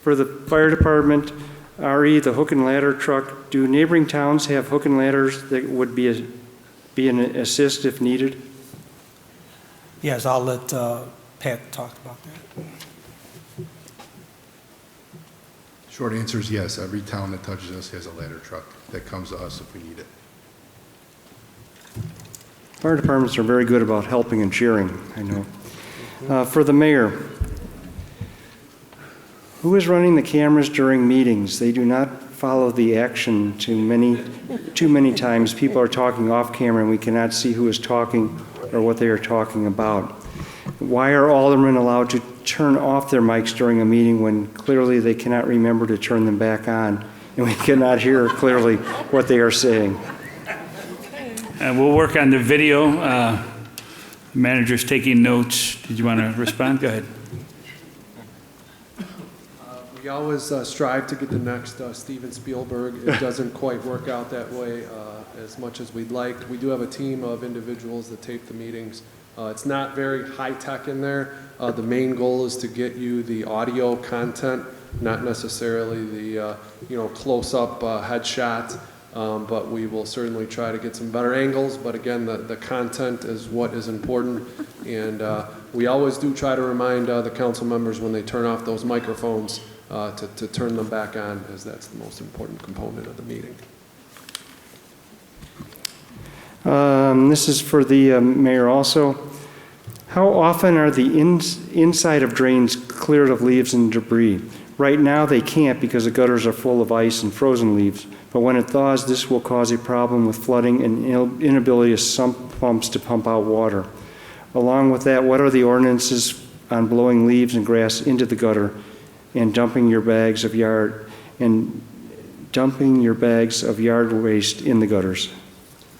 For the fire department, RE, the hook and ladder truck, do neighboring towns have hook and ladders that would be an assist if needed? Yes, I'll let Pat talk about that. Short answer is yes. Every town that touches us has a ladder truck that comes to us if we need it. Fire departments are very good about helping and sharing, I know. For the mayor, who is running the cameras during meetings? They do not follow the action too many times. People are talking off camera and we cannot see who is talking or what they are talking about. Why are aldermen allowed to turn off their mics during a meeting when clearly they cannot remember to turn them back on and we cannot hear clearly what they are saying? And we'll work on the video. Manager's taking notes. Did you want to respond? Go ahead. We always strive to get the next Steven Spielberg. It doesn't quite work out that way as much as we'd like. We do have a team of individuals that tape the meetings. It's not very high-tech in there. The main goal is to get you the audio content, not necessarily the close-up headshot. But we will certainly try to get some better angles. But again, the content is what is important. And we always do try to remind the council members when they turn off those microphones to turn them back on, as that's the most important component of the meeting. This is for the mayor also. How often are the inside of drains cleared of leaves and debris? Right now, they can't because the gutters are full of ice and frozen leaves, but when it thaws, this will cause a problem with flooding and inability of some pumps to pump out water. Along with that, what are the ordinances on blowing leaves and grass into the gutter and dumping your bags of yard waste in the gutters?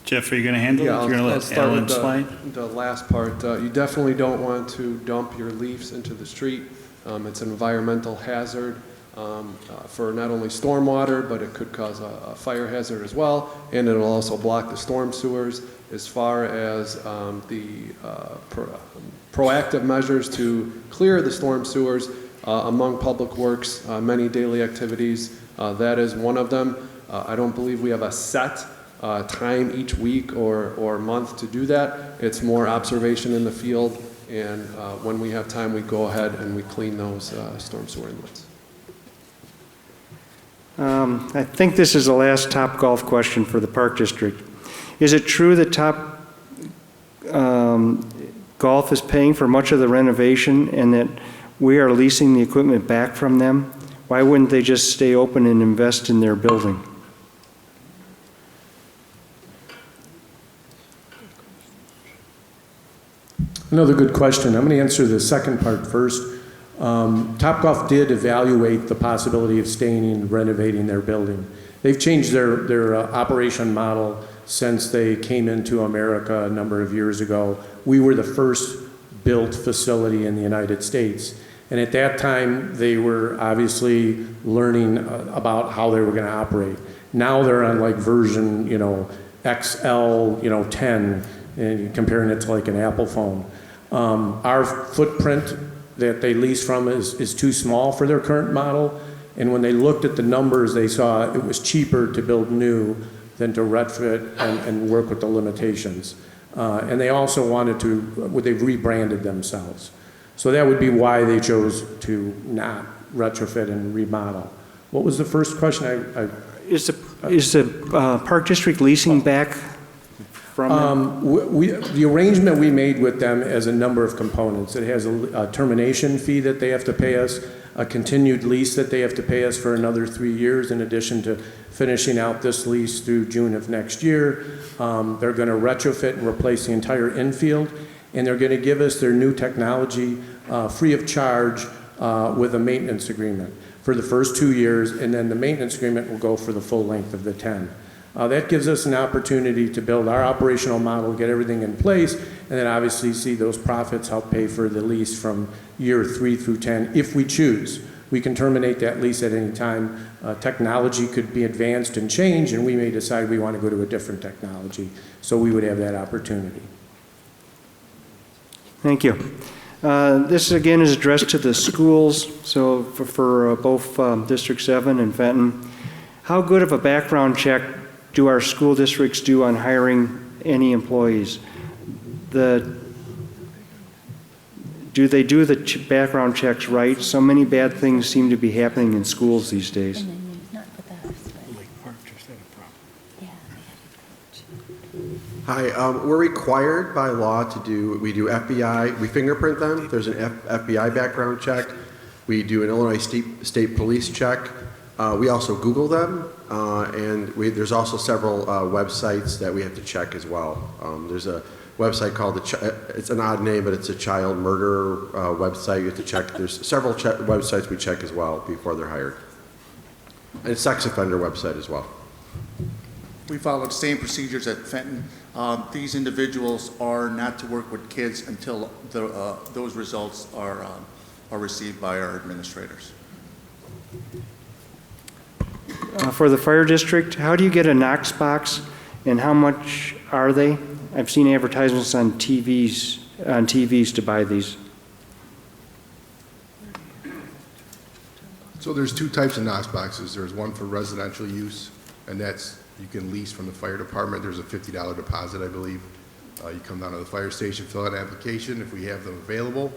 Jeff, are you going to handle it? Yeah, You're going to I'll let start Alan with slide? the last part. You definitely don't want to dump your leaves into the street. It's an environmental hazard for not only stormwater, but it could cause a fire hazard as well, and it'll also block the storm sewers. As far as the proactive measures to clear the storm sewers among public works, many daily activities, that is one of them. I don't believe we have a set time each week or month to do that. It's more observation in the field, and when we have time, we go ahead and we clean those storm sewer inlets. I think this is the last Top Golf question for the Park District. Is it true that Top Golf is paying for much of the renovation and that we are leasing the equipment back from them? Why wouldn't they just stay open and invest in their building? Another good question. I'm going to answer the second part first. Topgolf did evaluate the possibility of staying and renovating their building. They've changed their operation model since they came into America a number of years ago. We were the first built facility in the United States. And at that time, they were obviously learning about how they were going to operate. Now they're on like version, XL, 10, and comparing it to like an Apple phone. Our footprint that they lease from is too small for their current model. And when they looked at the numbers, they saw it was cheaper to build new than to retrofit and work with the limitations. And they also wanted to, they've rebranded themselves. So that would be why they chose to not retrofit and remodel. What was the first question? Is the Park District leasing back from them? The arrangement we made with them has a number of components. It has a termination fee that they have to pay us, a continued lease that they have to pay us for another 3 years in addition to finishing out this lease through June of next year. They're going to retrofit and replace the entire infield, and they're going to give us their new technology free of charge with a maintenance agreement for the first 2 years, and then the maintenance agreement will go for the full length of the 10. That gives us an opportunity to build our operational model, get everything in place, and then obviously see those profits help pay for the lease from year 3 through 10 if we choose. We can terminate that lease at any time. Technology could be advanced and changed, and we may decide we want to go to a different technology. So we would have that opportunity. Thank you. This again is addressed to the schools, so for both District 7 and Fenton. How good of a background check do our school districts do on hiring any employees? Do they do the background checks right? So many bad things seem to be happening in schools these days. Hi, we're required by law we do FBI, we fingerprint them. There's an FBI background check. We do an Illinois State Police check. We also Google them, and there's also several websites that we have to check as well. There's a website called, it's an odd name, but it's a child murder website you have to check. There's several websites we check as well before they're hired. And a sex offender website as well. We follow the same procedures at Fenton. These individuals are not to work with kids until those results are received by our administrators. For the fire district, how do you get a Knox box, and how much are they? I've seen advertisements on TVs to buy these. So there's two types of Knox boxes. There's one for residential use, and that's you can lease from the fire department. There's a $50 deposit, I believe. You come down to the fire station, fill out an application if we have them available,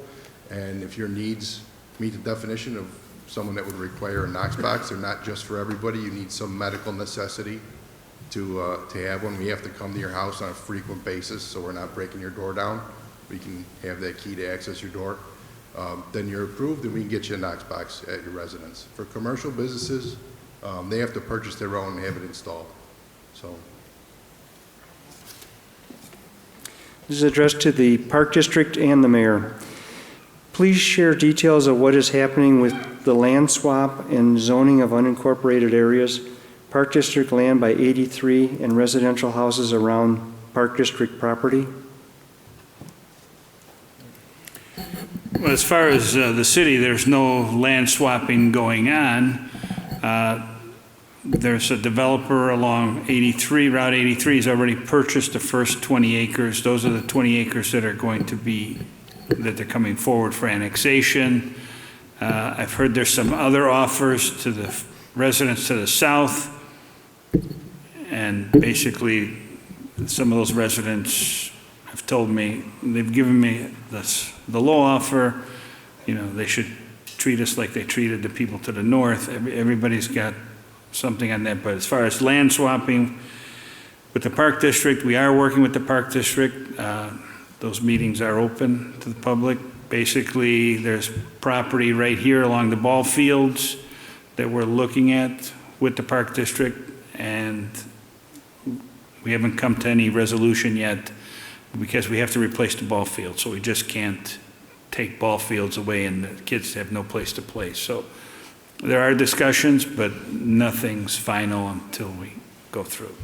and if your needs meet the definition of someone that would require a Knox box, they're not just for everybody. You need some medical necessity to have one. We have to come to your house on a frequent basis, so we're not breaking your door down. We can have that key to access your door. then you're approved and we can get you a Knox box at your residence. For commercial businesses, they have to purchase their own and have it installed. So This is addressed to the Park District and the mayor. Please share details of what is happening with the land swap and zoning of unincorporated areas, Park District land by 83, and residential houses around Park District property. Well, as far as the city, there's no land swapping going on. There's a developer along 83, Route 83 has already purchased the first 20 acres. Those are the 20 acres that are going to be, that they're coming forward for annexation. I've heard there's some other offers to the residents to the south. And basically, some of those residents have told me, they've given me the low offer. You know, they should treat us like they treated the people to the north. Everybody's got something on that. But as far as land swapping with the Park District, we are working with the Park District. Those meetings are open to the public. Basically, there's property right here along the ball fields that we're looking at with the Park District, and we haven't come to any resolution yet because we have to replace the ball field. So we just can't take ball fields away and the kids have no place to play. So there are discussions, but nothing's final until we go through.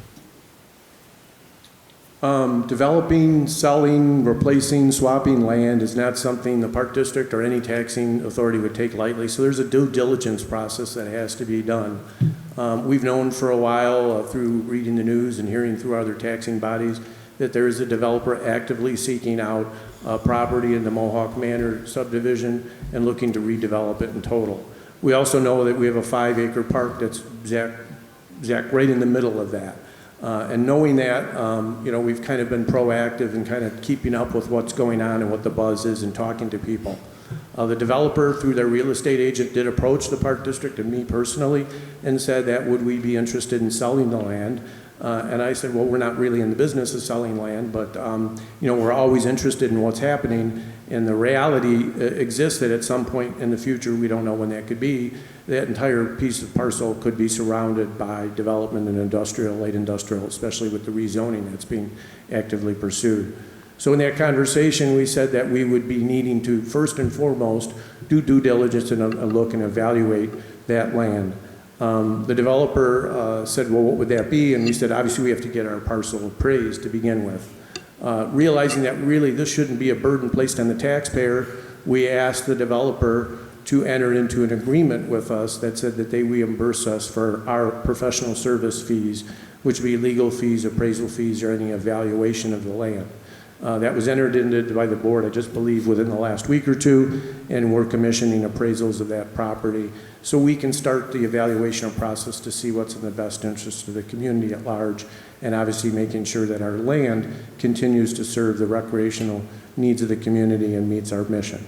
Developing, selling, replacing, swapping land is not something the Park District or any taxing authority would take lightly. So there's a due diligence process that has to be done. We've known for a while through reading the news and hearing through other taxing bodies that there is a developer actively seeking out property in the Mohawk Manor subdivision and looking to redevelop it in total. We also know that we have a 5-acre park that's exact right in the middle of that. And knowing that, you know, we've kind of been proactive in kind of keeping up with what's going on and what the buzz is and talking to people. The developer, through their real estate agent, did approach the Park District and me personally and said that would we be interested in selling the land. And I said, well, we're not really in the business of selling land, but you know, we're always interested in what's happening. And the reality exists that at some point in the future, we don't know when that could be, that entire piece of parcel could be surrounded by development and industrial, light industrial, especially with the rezoning that's being actively pursued. So in that conversation, we said that we would be needing to, first and foremost, do due diligence and look and evaluate that land. The developer said, well, what would that be? And we said, obviously, we have to get our parcel appraised to begin with. Realizing that really this shouldn't be a burden placed on the taxpayer, we asked the developer to enter into an agreement with us that said that they reimburse us for our professional service fees, which would be legal fees, appraisal fees, or any evaluation of the land. That was entered into by the board, I just believe, within the last week or two, and we're commissioning appraisals of that property so we can start the evaluation process to see what's in the best interest of the community at large, and obviously making sure that our land continues to serve the recreational needs of the community and meets our mission.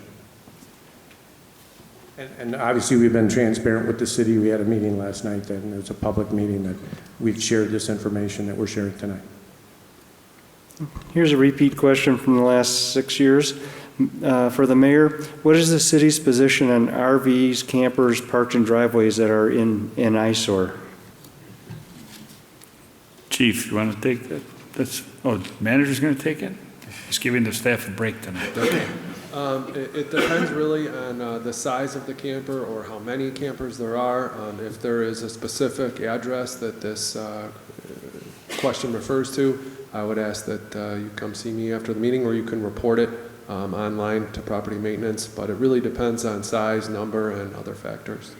And obviously, we've been transparent with the city. We had a meeting last night, and it was a public meeting that we've shared this information that we're sharing tonight. Here's a repeat question from the last 6 years. For the mayor, what is the city's position on RVs, campers, parked in driveways that are in an eyesore? Chief, you want to take that? The manager's going to take it? He's giving the staff a break tonight. Okay. It depends really on the size of the camper or how many campers there are. If there is a specific address that this question refers to, I would ask that you come see me after the meeting, or you can report it online to property maintenance, but it really depends on size, number, and other factors.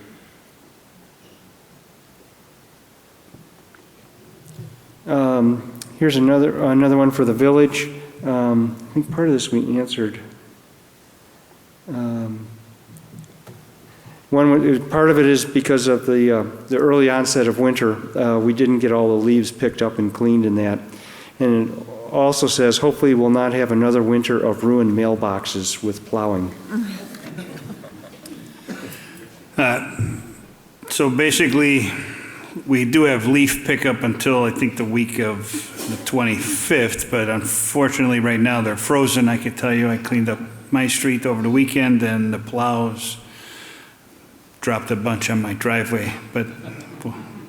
Here's another one for the village. I think part of this we answered. Part of it is because of the early onset of winter. We didn't get all the leaves picked up and cleaned in that. And it also says, hopefully we'll not have another winter of ruined mailboxes with plowing. So basically, we do have leaf pickup until I think the week of the 25th, but unfortunately right now they're frozen. I can tell you I cleaned up my street over the weekend, and the plows dropped a bunch on my driveway, but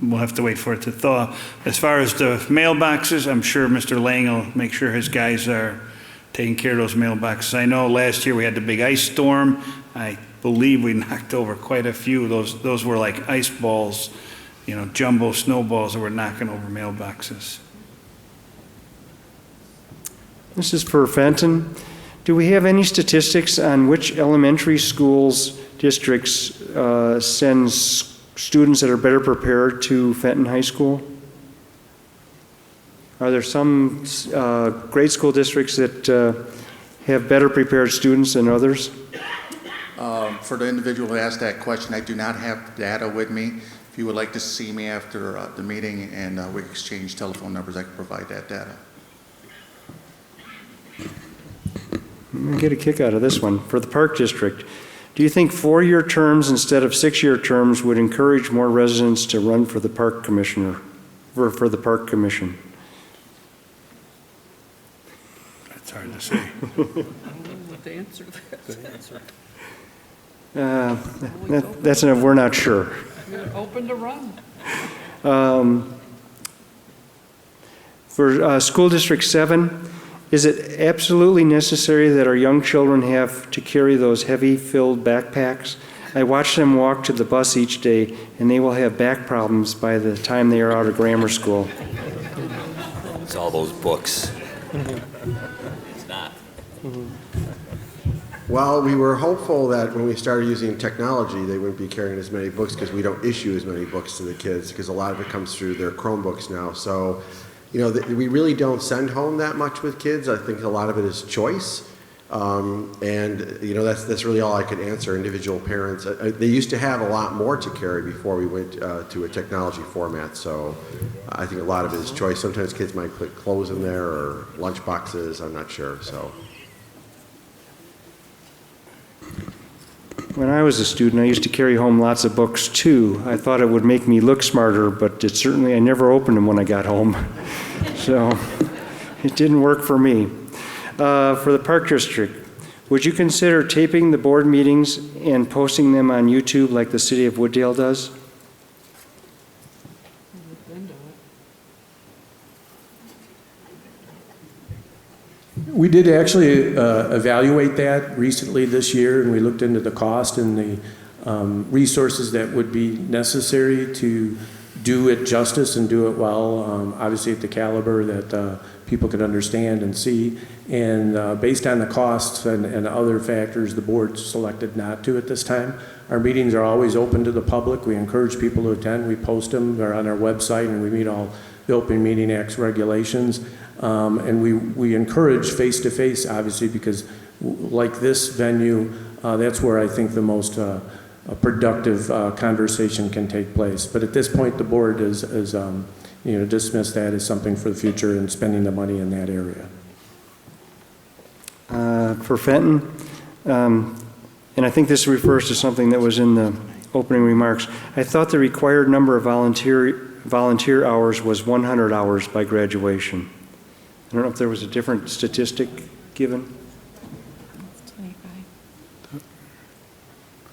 we'll have to wait for it to thaw. As far as the mailboxes, I'm sure Mr. Lange will make sure his guys are taking care of those mailboxes. I know last year we had the big ice storm. I believe we knocked over quite a few. Those were like ice balls, you know, jumbo snowballs that were knocking over mailboxes. This is for Fenton. Do we have any statistics on which elementary schools districts send students that are better prepared to Fenton High School? Are there some grade school districts that have better prepared students than others? For the individual who asked that question, I do not have data with me. If you would like to see me after the meeting and we exchange telephone numbers, I can provide that data. I'm going to get a kick out of this one. For the Park District, do you think 4-year terms instead of 6-year terms would encourage more residents to run for the Park Commissioner, for the Park Commission? That's hard to say. I don't know what to answer that. That's enough. We're not sure. You're open to run. For School District 7, is it absolutely necessary that our young children have to carry those heavy filled backpacks? I watch them walk to the bus each day, and they will have back problems by the time they are out of grammar school. It's all those books. It's not. Well, we were hopeful that when we started using technology, they wouldn't be carrying as many books because we don't issue as many books to the kids because a lot of it comes through their Chromebooks now. So, you know, we really don't send home that much with kids. I think a lot of it is choice. And, you know, that's really all I could answer, individual parents. They used to have a lot more to carry before we went to a technology format. So I think a lot of it is choice. Sometimes kids might put clothes in there or lunch boxes. I'm not sure. So. When I was a student, I used to carry home lots of books too. I thought it would make me look smarter, but it certainly, I never opened them when I got home. So it didn't work for me. For the Park District, would you consider taping the board meetings and posting them on YouTube like the city of Wooddale does? We did actually evaluate that recently this year, and we looked into the cost and the resources that would be necessary to do it justice and do it well, obviously at the caliber that people could understand and see. And based on the costs and other factors, the board selected not to at this time. Our meetings are always open to the public. We encourage people to attend. We post them. They're on our website, and we meet all the Open Meeting Act's regulations. And we encourage face-to-face, obviously, because like this venue, that's where I think the most productive conversation can take place. But at this point, the board is dismissed that as something for the future and spending the money in that area. For Fenton, and I think this refers to something that was in the opening remarks, I thought the required number of volunteer hours was 100 hours by graduation. I don't know if there was a different statistic given. It's 25.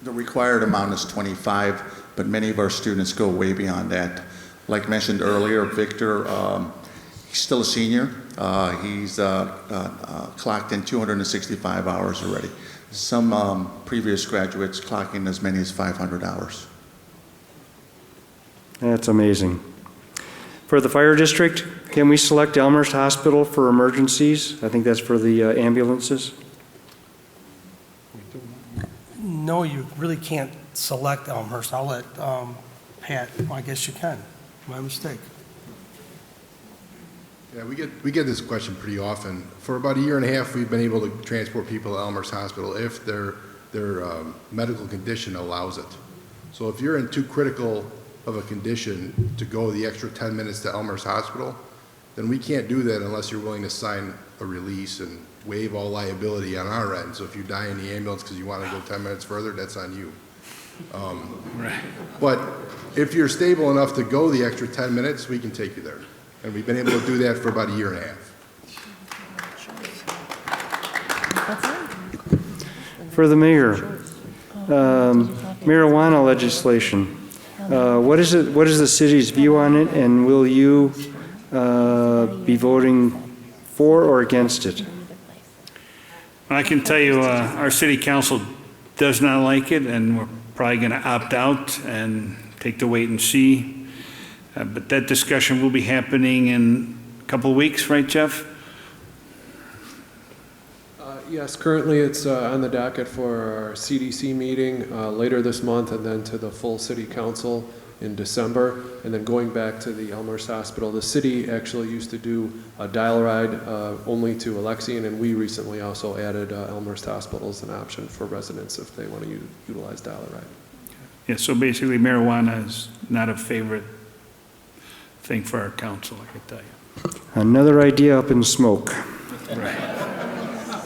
The required amount is 25, but many of our students go way beyond that. Like mentioned earlier, Victor, he's still a senior. He's clocked in 265 hours already. Some previous graduates clocking as many as 500 hours. That's amazing. For the fire district, can we select Elmhurst Hospital for emergencies? I think that's for the ambulances. No, you really can't select Elmhurst. I'll let Pat, well, I guess you can. My mistake. Yeah, we get this question pretty often. For about a year and a half, we've been able to transport people to Elmhurst Hospital if their medical condition allows it. So if you're in too critical of a condition to go the extra 10 minutes to Elmhurst Hospital, then we can't do that unless you're willing to sign a release and waive all liability on our end. So if you die in the ambulance because you want to go 10 minutes further, that's on you. But if you're stable enough to go the extra 10 minutes, we can take you there. And we've been able to do that for about a year and a half. For the mayor, marijuana legislation. What is the city's view on it, and will you be voting for or against it? I can tell you, our city council does not like it, and we're probably going to opt out and take the wait and see. But that discussion will be happening in a couple of weeks, right, Jeff? Yes, currently it's on the docket for our CDC meeting later this month, and then to the full city council in December, and then going back to the Elmhurst Hospital. The city actually used to do a dial ride only to Alexian, and we recently also added Elmhurst Hospital as an option for residents if they want to utilize dial ride. Yeah, so basically marijuana is not a favorite thing for our council, I can tell you. Another idea up in smoke.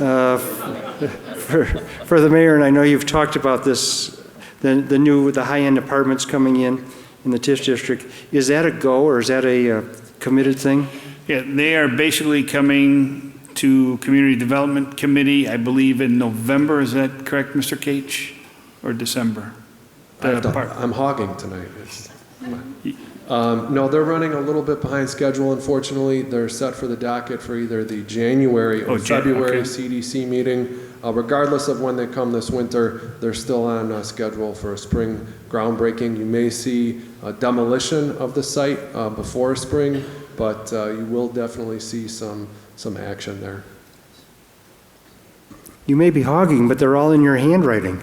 For the mayor, and I know you've talked about this, the high-end apartments coming in the Tif district. Is that a go, or is that a committed thing? Yeah, they are basically coming to Community Development Committee, I believe in November. Is that correct, Mr. Cage? Or December? I'm hogging tonight. No, they're running a little bit behind schedule, unfortunately. They're set for the docket for either the January or February CDC meeting. Regardless of when they come this winter, they're still on schedule for a spring groundbreaking. You may see a demolition of the site before spring, but you will definitely see some action there. You may be hogging, but they're all in your handwriting.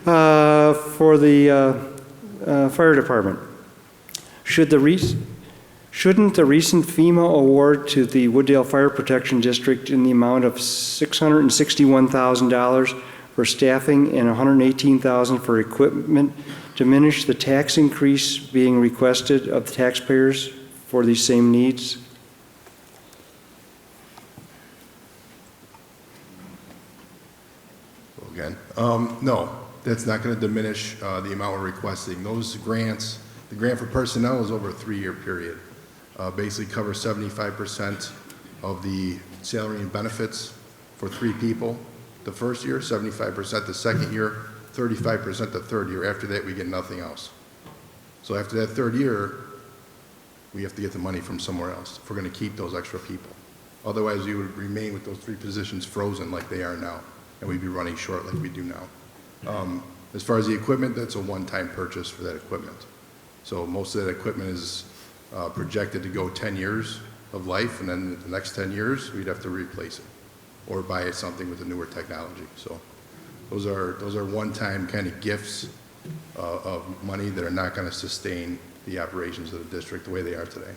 For the fire department, shouldn't the recent FEMA award to the Wooddale Fire Protection District in the amount of $661,000 for staffing and $118,000 for equipment diminish the tax increase being requested of the taxpayers for these same needs? Again, no, that's not going to diminish the amount we're requesting. Those grants, the grant for personnel is over a 3-year period. Basically covers 75% of the salary and benefits for 3 people. The first year, 75% the second year, 35% the third year. After that, we get nothing else. So after that third year, we have to get the money from somewhere else if we're going to keep those extra people. Otherwise, we would remain with those 3 positions frozen like they are now, and we'd be running short like we do now. As far as the equipment, that's a one-time purchase for that equipment. So most of that equipment is projected to go 10 years of life, and then the next 10 years, we'd have to replace it or buy something with a newer technology. So those are one-time kind of gifts of money that are not going to sustain the operations of the district the way they are today.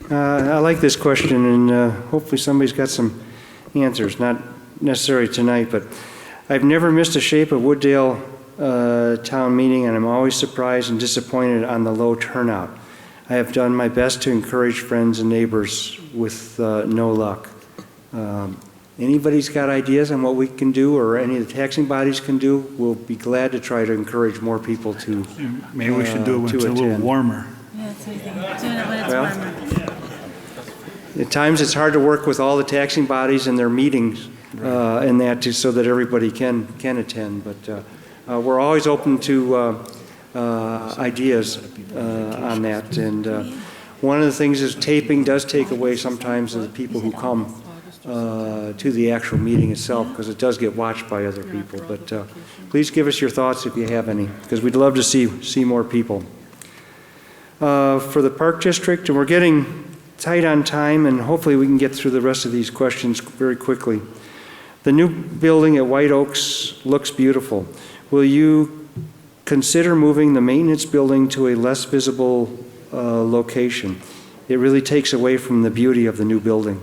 I like this question, and hopefully somebody's got some answers, not necessarily tonight, but I've never missed a Shape of Wooddale town meeting, and I'm always surprised and disappointed on the low turnout. I have done my best to encourage friends and neighbors with no luck. Anybody's got ideas on what we can do, or any of the taxing bodies can do, we'll be glad to try to encourage more people to Maybe we should do it when it's a little warmer. Yeah, that's what I think. Doing it when it's warmer. At times, it's hard to work with all the taxing bodies and their meetings and that, so that everybody can attend. But we're always open to ideas on that. And one of the things is taping does take away sometimes of the people who come to the actual meeting itself, because it does get watched by other people. But please give us your thoughts if you have any, because we'd love to see more people. For the Park District, and we're getting tight on time, and hopefully we can get through the rest of these questions very quickly. The new building at White Oaks looks beautiful. Will you consider moving the maintenance building to a less visible location? It really takes away from the beauty of the new building.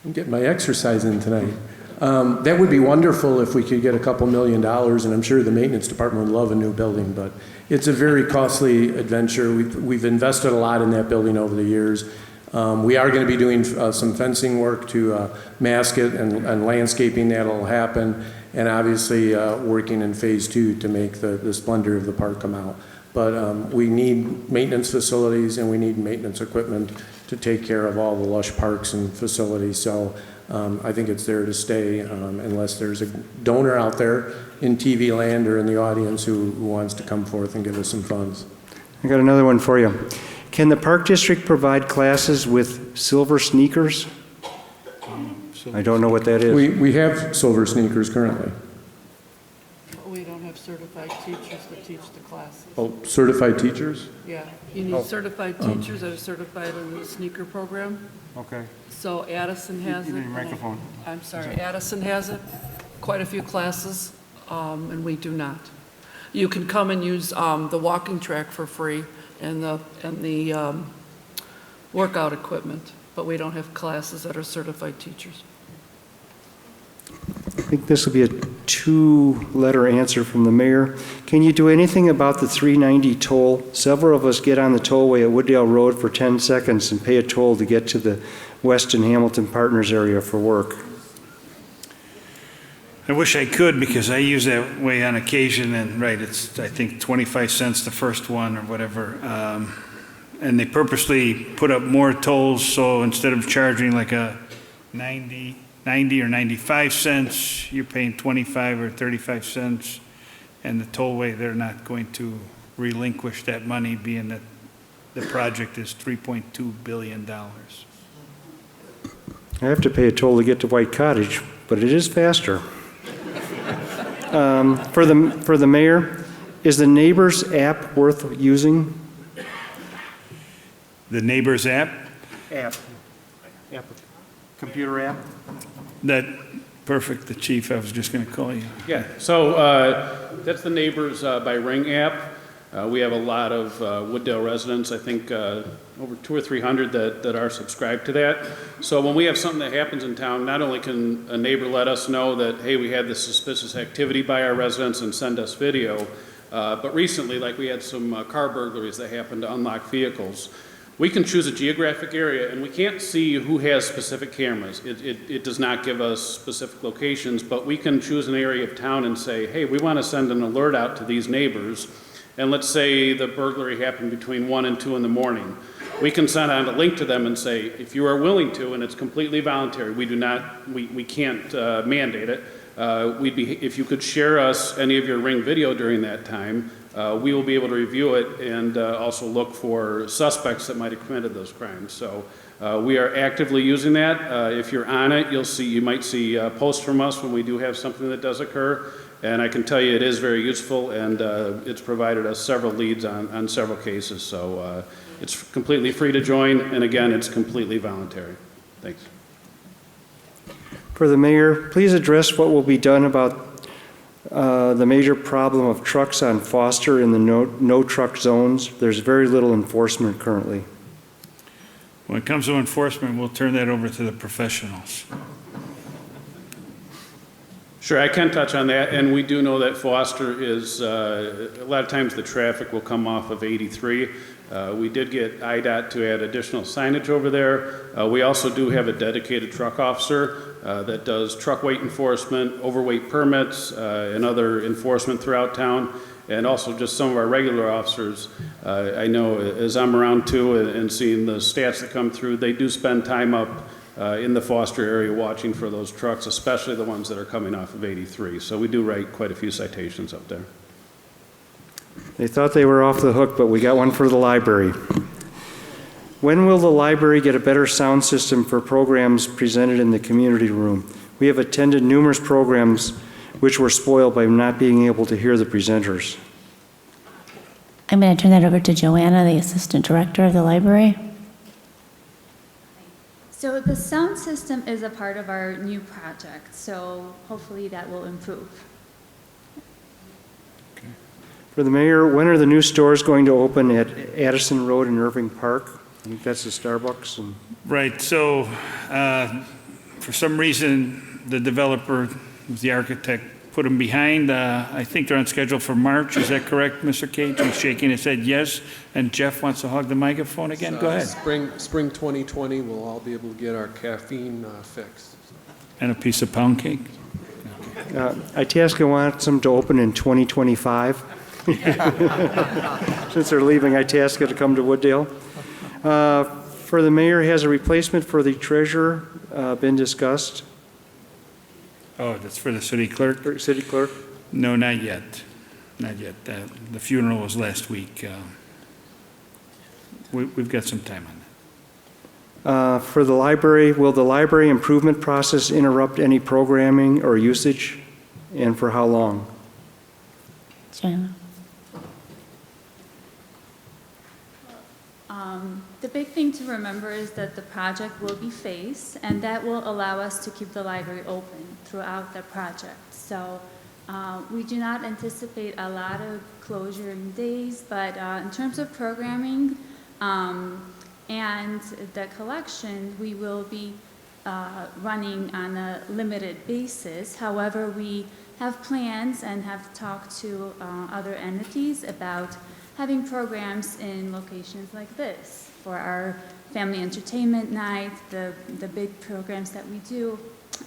I'm getting my exercise in tonight. That would be wonderful if we could get a couple $1 million, and I'm sure the maintenance department would love a new building, but it's a very costly adventure. We've invested a lot in that building over the years. We are going to be doing some fencing work to mask it, and landscaping that'll happen, and obviously working in phase 2 to make the splendor of the park come out. But we need maintenance facilities and we need maintenance equipment to take care of all the lush parks and facilities. So I think it's there to stay unless there's a donor out there in TV land or in the audience who wants to come forth and give us some funds. I got another one for you. Can the Park District provide classes with Silversneakers? I don't know what that is. We have Silversneakers currently. We don't have certified teachers that teach the classes. Oh, certified teachers? Yeah, you need certified teachers that are certified in the sneaker program. Okay. So Addison has it. You need a microphone. I'm sorry, Addison has it, quite a few classes, and we do not. You can come and use the walking track for free and the workout equipment, but we don't have classes that are certified teachers. I think this will be a 2-letter answer from the mayor. Can you do anything about the 390 toll? Several of us get on the tollway at Wooddale Road for 10 seconds and pay a toll to get to the Weston Hamilton Partners area for work. I wish I could because I use that way on occasion, and right, it's, I think, 25 cents the first one or whatever. And they purposely put up more tolls, so instead of charging like a 90 or 95 cents, you're paying 25 or 35 cents. And the tollway, they're not going to relinquish that money, being that the project is $3.2 billion. I have to pay a toll to get to White Cottage, but it is faster. For the mayor, is the Neighbors app worth using? The Neighbors app? App. Computer app? That, perfect, the chief, I was just going to call you. Yeah, so that's the Neighbors by Ring app. We have a lot of Wooddale residents, I think over 200 or 300 that are subscribed to that. So when we have something that happens in town, not only can a neighbor let us know that, hey, we had this suspicious activity by our residents and send us video, but recently, like we had some car burglaries that happened to unlocked vehicles. We can choose a geographic area, and we can't see who has specific cameras. It does not give us specific locations, but we can choose an area of town and say, hey, we want to send an alert out to these neighbors, and let's say the burglary happened between 1 and 2 in the morning. We can send out a link to them and say, if you are willing to, and it's completely voluntary, we can't mandate it. If you could share us any of your Ring video during that time, we will be able to review it and also look for suspects that might have committed those crimes. So we are actively using that. If you're on it, you might see posts from us when we do have something that does occur. And I can tell you it is very useful, and it's provided us several leads on several cases. So it's completely free to join, and again, it's completely voluntary. Thanks. For the mayor, please address what will be done about the major problem of trucks on Foster in the no truck zones. There's very little enforcement currently. When it comes to enforcement, we'll turn that over to the professionals. Sure, I can touch on that, and we do know that Foster is, a lot of times the traffic will come off of 83. We did get IDOT to add additional signage over there. We also do have a dedicated truck officer that does truck weight enforcement, overweight permits, and other enforcement throughout town, and also just some of our regular officers. I know as I'm around too and seeing the stats that come through, they do spend time up in the Foster area watching for those trucks, especially the ones that are coming off of 83. So we do write quite a few citations up there. They thought they were off the hook, but we got one for the library. When will the library get a better sound system for programs presented in the community room? We have attended numerous programs which were spoiled by not being able to hear the presenters. I'm going to turn that over to Joanna, the Assistant Director of the library. So the sound system is a part of our new project, so hopefully that will improve. For the mayor, when are the new stores going to open at Addison Road and Irving Park? I think that's the Starbucks. Right, so for some reason, the developer, the architect, put them behind. I think they're on schedule for March. Is that correct, Mr. Cage? He's shaking his head yes. And Jeff wants to hog the microphone again. Go ahead. Spring 2020, we'll all be able to get our caffeine fixed. And a piece of pound cake. Itasca wants them to open in 2025. Since they're leaving Itasca to come to Wooddale. For the mayor, has a replacement for the treasurer been discussed? Oh, that's for the city clerk? City clerk? No, not yet. Not yet. The funeral was last week. We've got some time on that. For the library, will the library improvement process interrupt any programming or usage, and for how long? Joanna? The big thing to remember is that the project will be phased, and that will allow us to keep the library open throughout the project. So we do not anticipate a lot of closure in days, but in terms of programming and the collection, we will be running on a limited basis. However, we have plans and have talked to other entities about having programs in locations like this for our family entertainment night, the big programs that we do,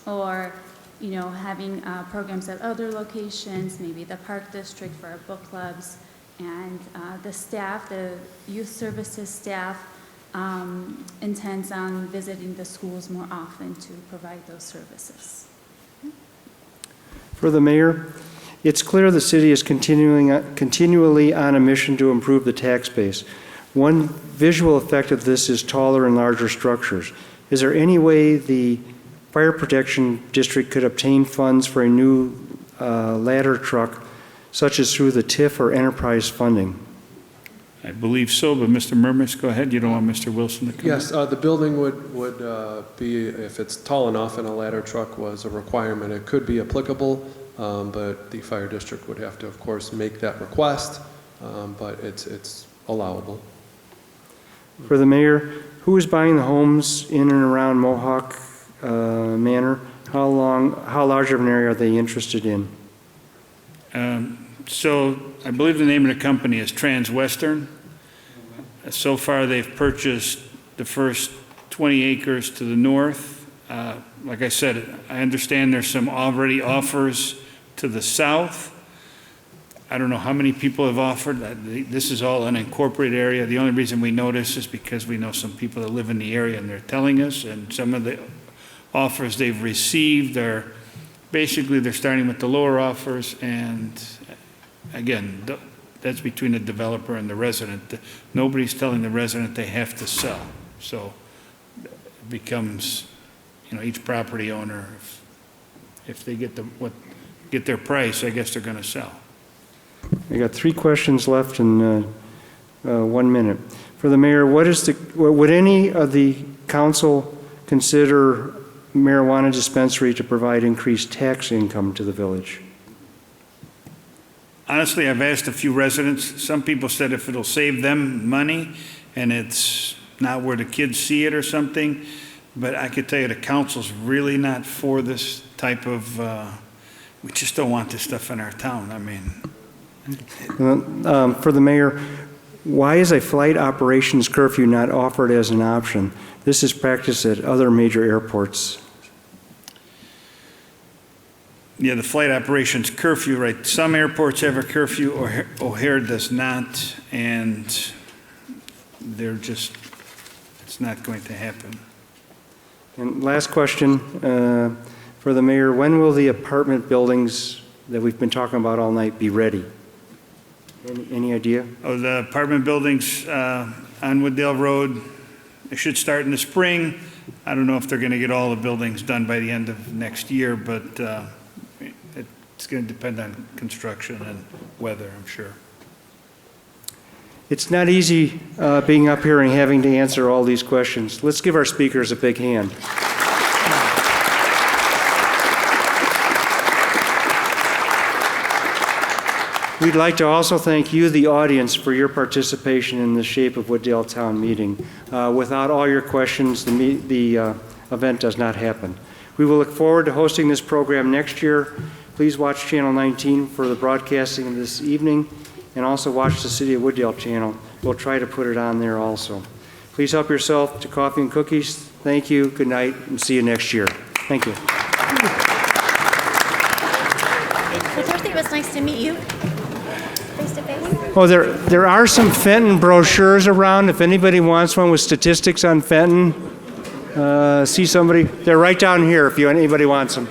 or having programs at other locations, maybe the Park District for our book clubs, and the staff, the youth services staff, intends on visiting the schools more often to provide those services. For the mayor, it's clear the city is continually on a mission to improve the tax base. One visual effect of this is taller and larger structures. Is there any way the Fire Protection District could obtain funds for a new ladder truck, such as through the TIF or enterprise funding? I believe so, but Mr. Murmas, go ahead. You don't want Mr. Wilson to come? Yes, the building would be, if it's tall enough and a ladder truck was a requirement, it could be applicable, but the fire district would have to, of course, make that request, but it's allowable. For the mayor, who is buying the homes in and around Mohawk Manor? How large of an area are they interested in? So I believe the name of the company is Transwestern. So far, they've purchased the first 20 acres to the north. Like I said, I understand there's some already offers to the south. I don't know how many people have offered. This is all an unincorporated area. The only reason we know this is because we know some people that live in the area and they're telling us, and some of the offers they've received are basically they're starting with the lower offers, and again, that's between the developer and the resident. Nobody's telling the resident they have to sell. So it becomes, each property owner, if they get their price, I guess they're going to sell. I got 3 questions left in 1 minute. For the mayor, would any of the council consider marijuana dispensary to provide increased tax income to the village? Honestly, I've asked a few residents. Some people said if it'll save them money and it's not where the kids see it or something, but I could tell you the council's really not for this type of, we just don't want this stuff in our town. I mean. For the mayor, why is a flight operations curfew not offered as an option? This is practiced at other major airports. Yeah, the flight operations curfew, right? Some airports have a curfew, O'Hare does not, and it's not going to happen. And last question for the mayor, when will the apartment buildings that we've been talking about all night be ready? Any idea? Oh, the apartment buildings on Wooddale Road, they should start in the spring. I don't know if they're going to get all the buildings done by the end of next year, but it's going to depend on construction and weather, I'm sure. It's not easy being up here and having to answer all these questions. Let's give our speakers a big hand. We'd like to also thank you, the audience, for your participation in the Shape of Wooddale Town meeting. Without all your questions, the event does not happen. We will look forward to hosting this program next year. Please watch Channel 19 for the broadcasting of this evening, and also watch the City of Wooddale channel. We'll try to put it on there also. Please help yourself to coffee and cookies. Thank you, good night, and see you next year. Thank you. Well, Dorothy, it was nice to meet you. face-to-face? Oh, there are some Fenton brochures around, if anybody wants one with statistics on Fenton. See somebody, they're right down here if anybody wants them.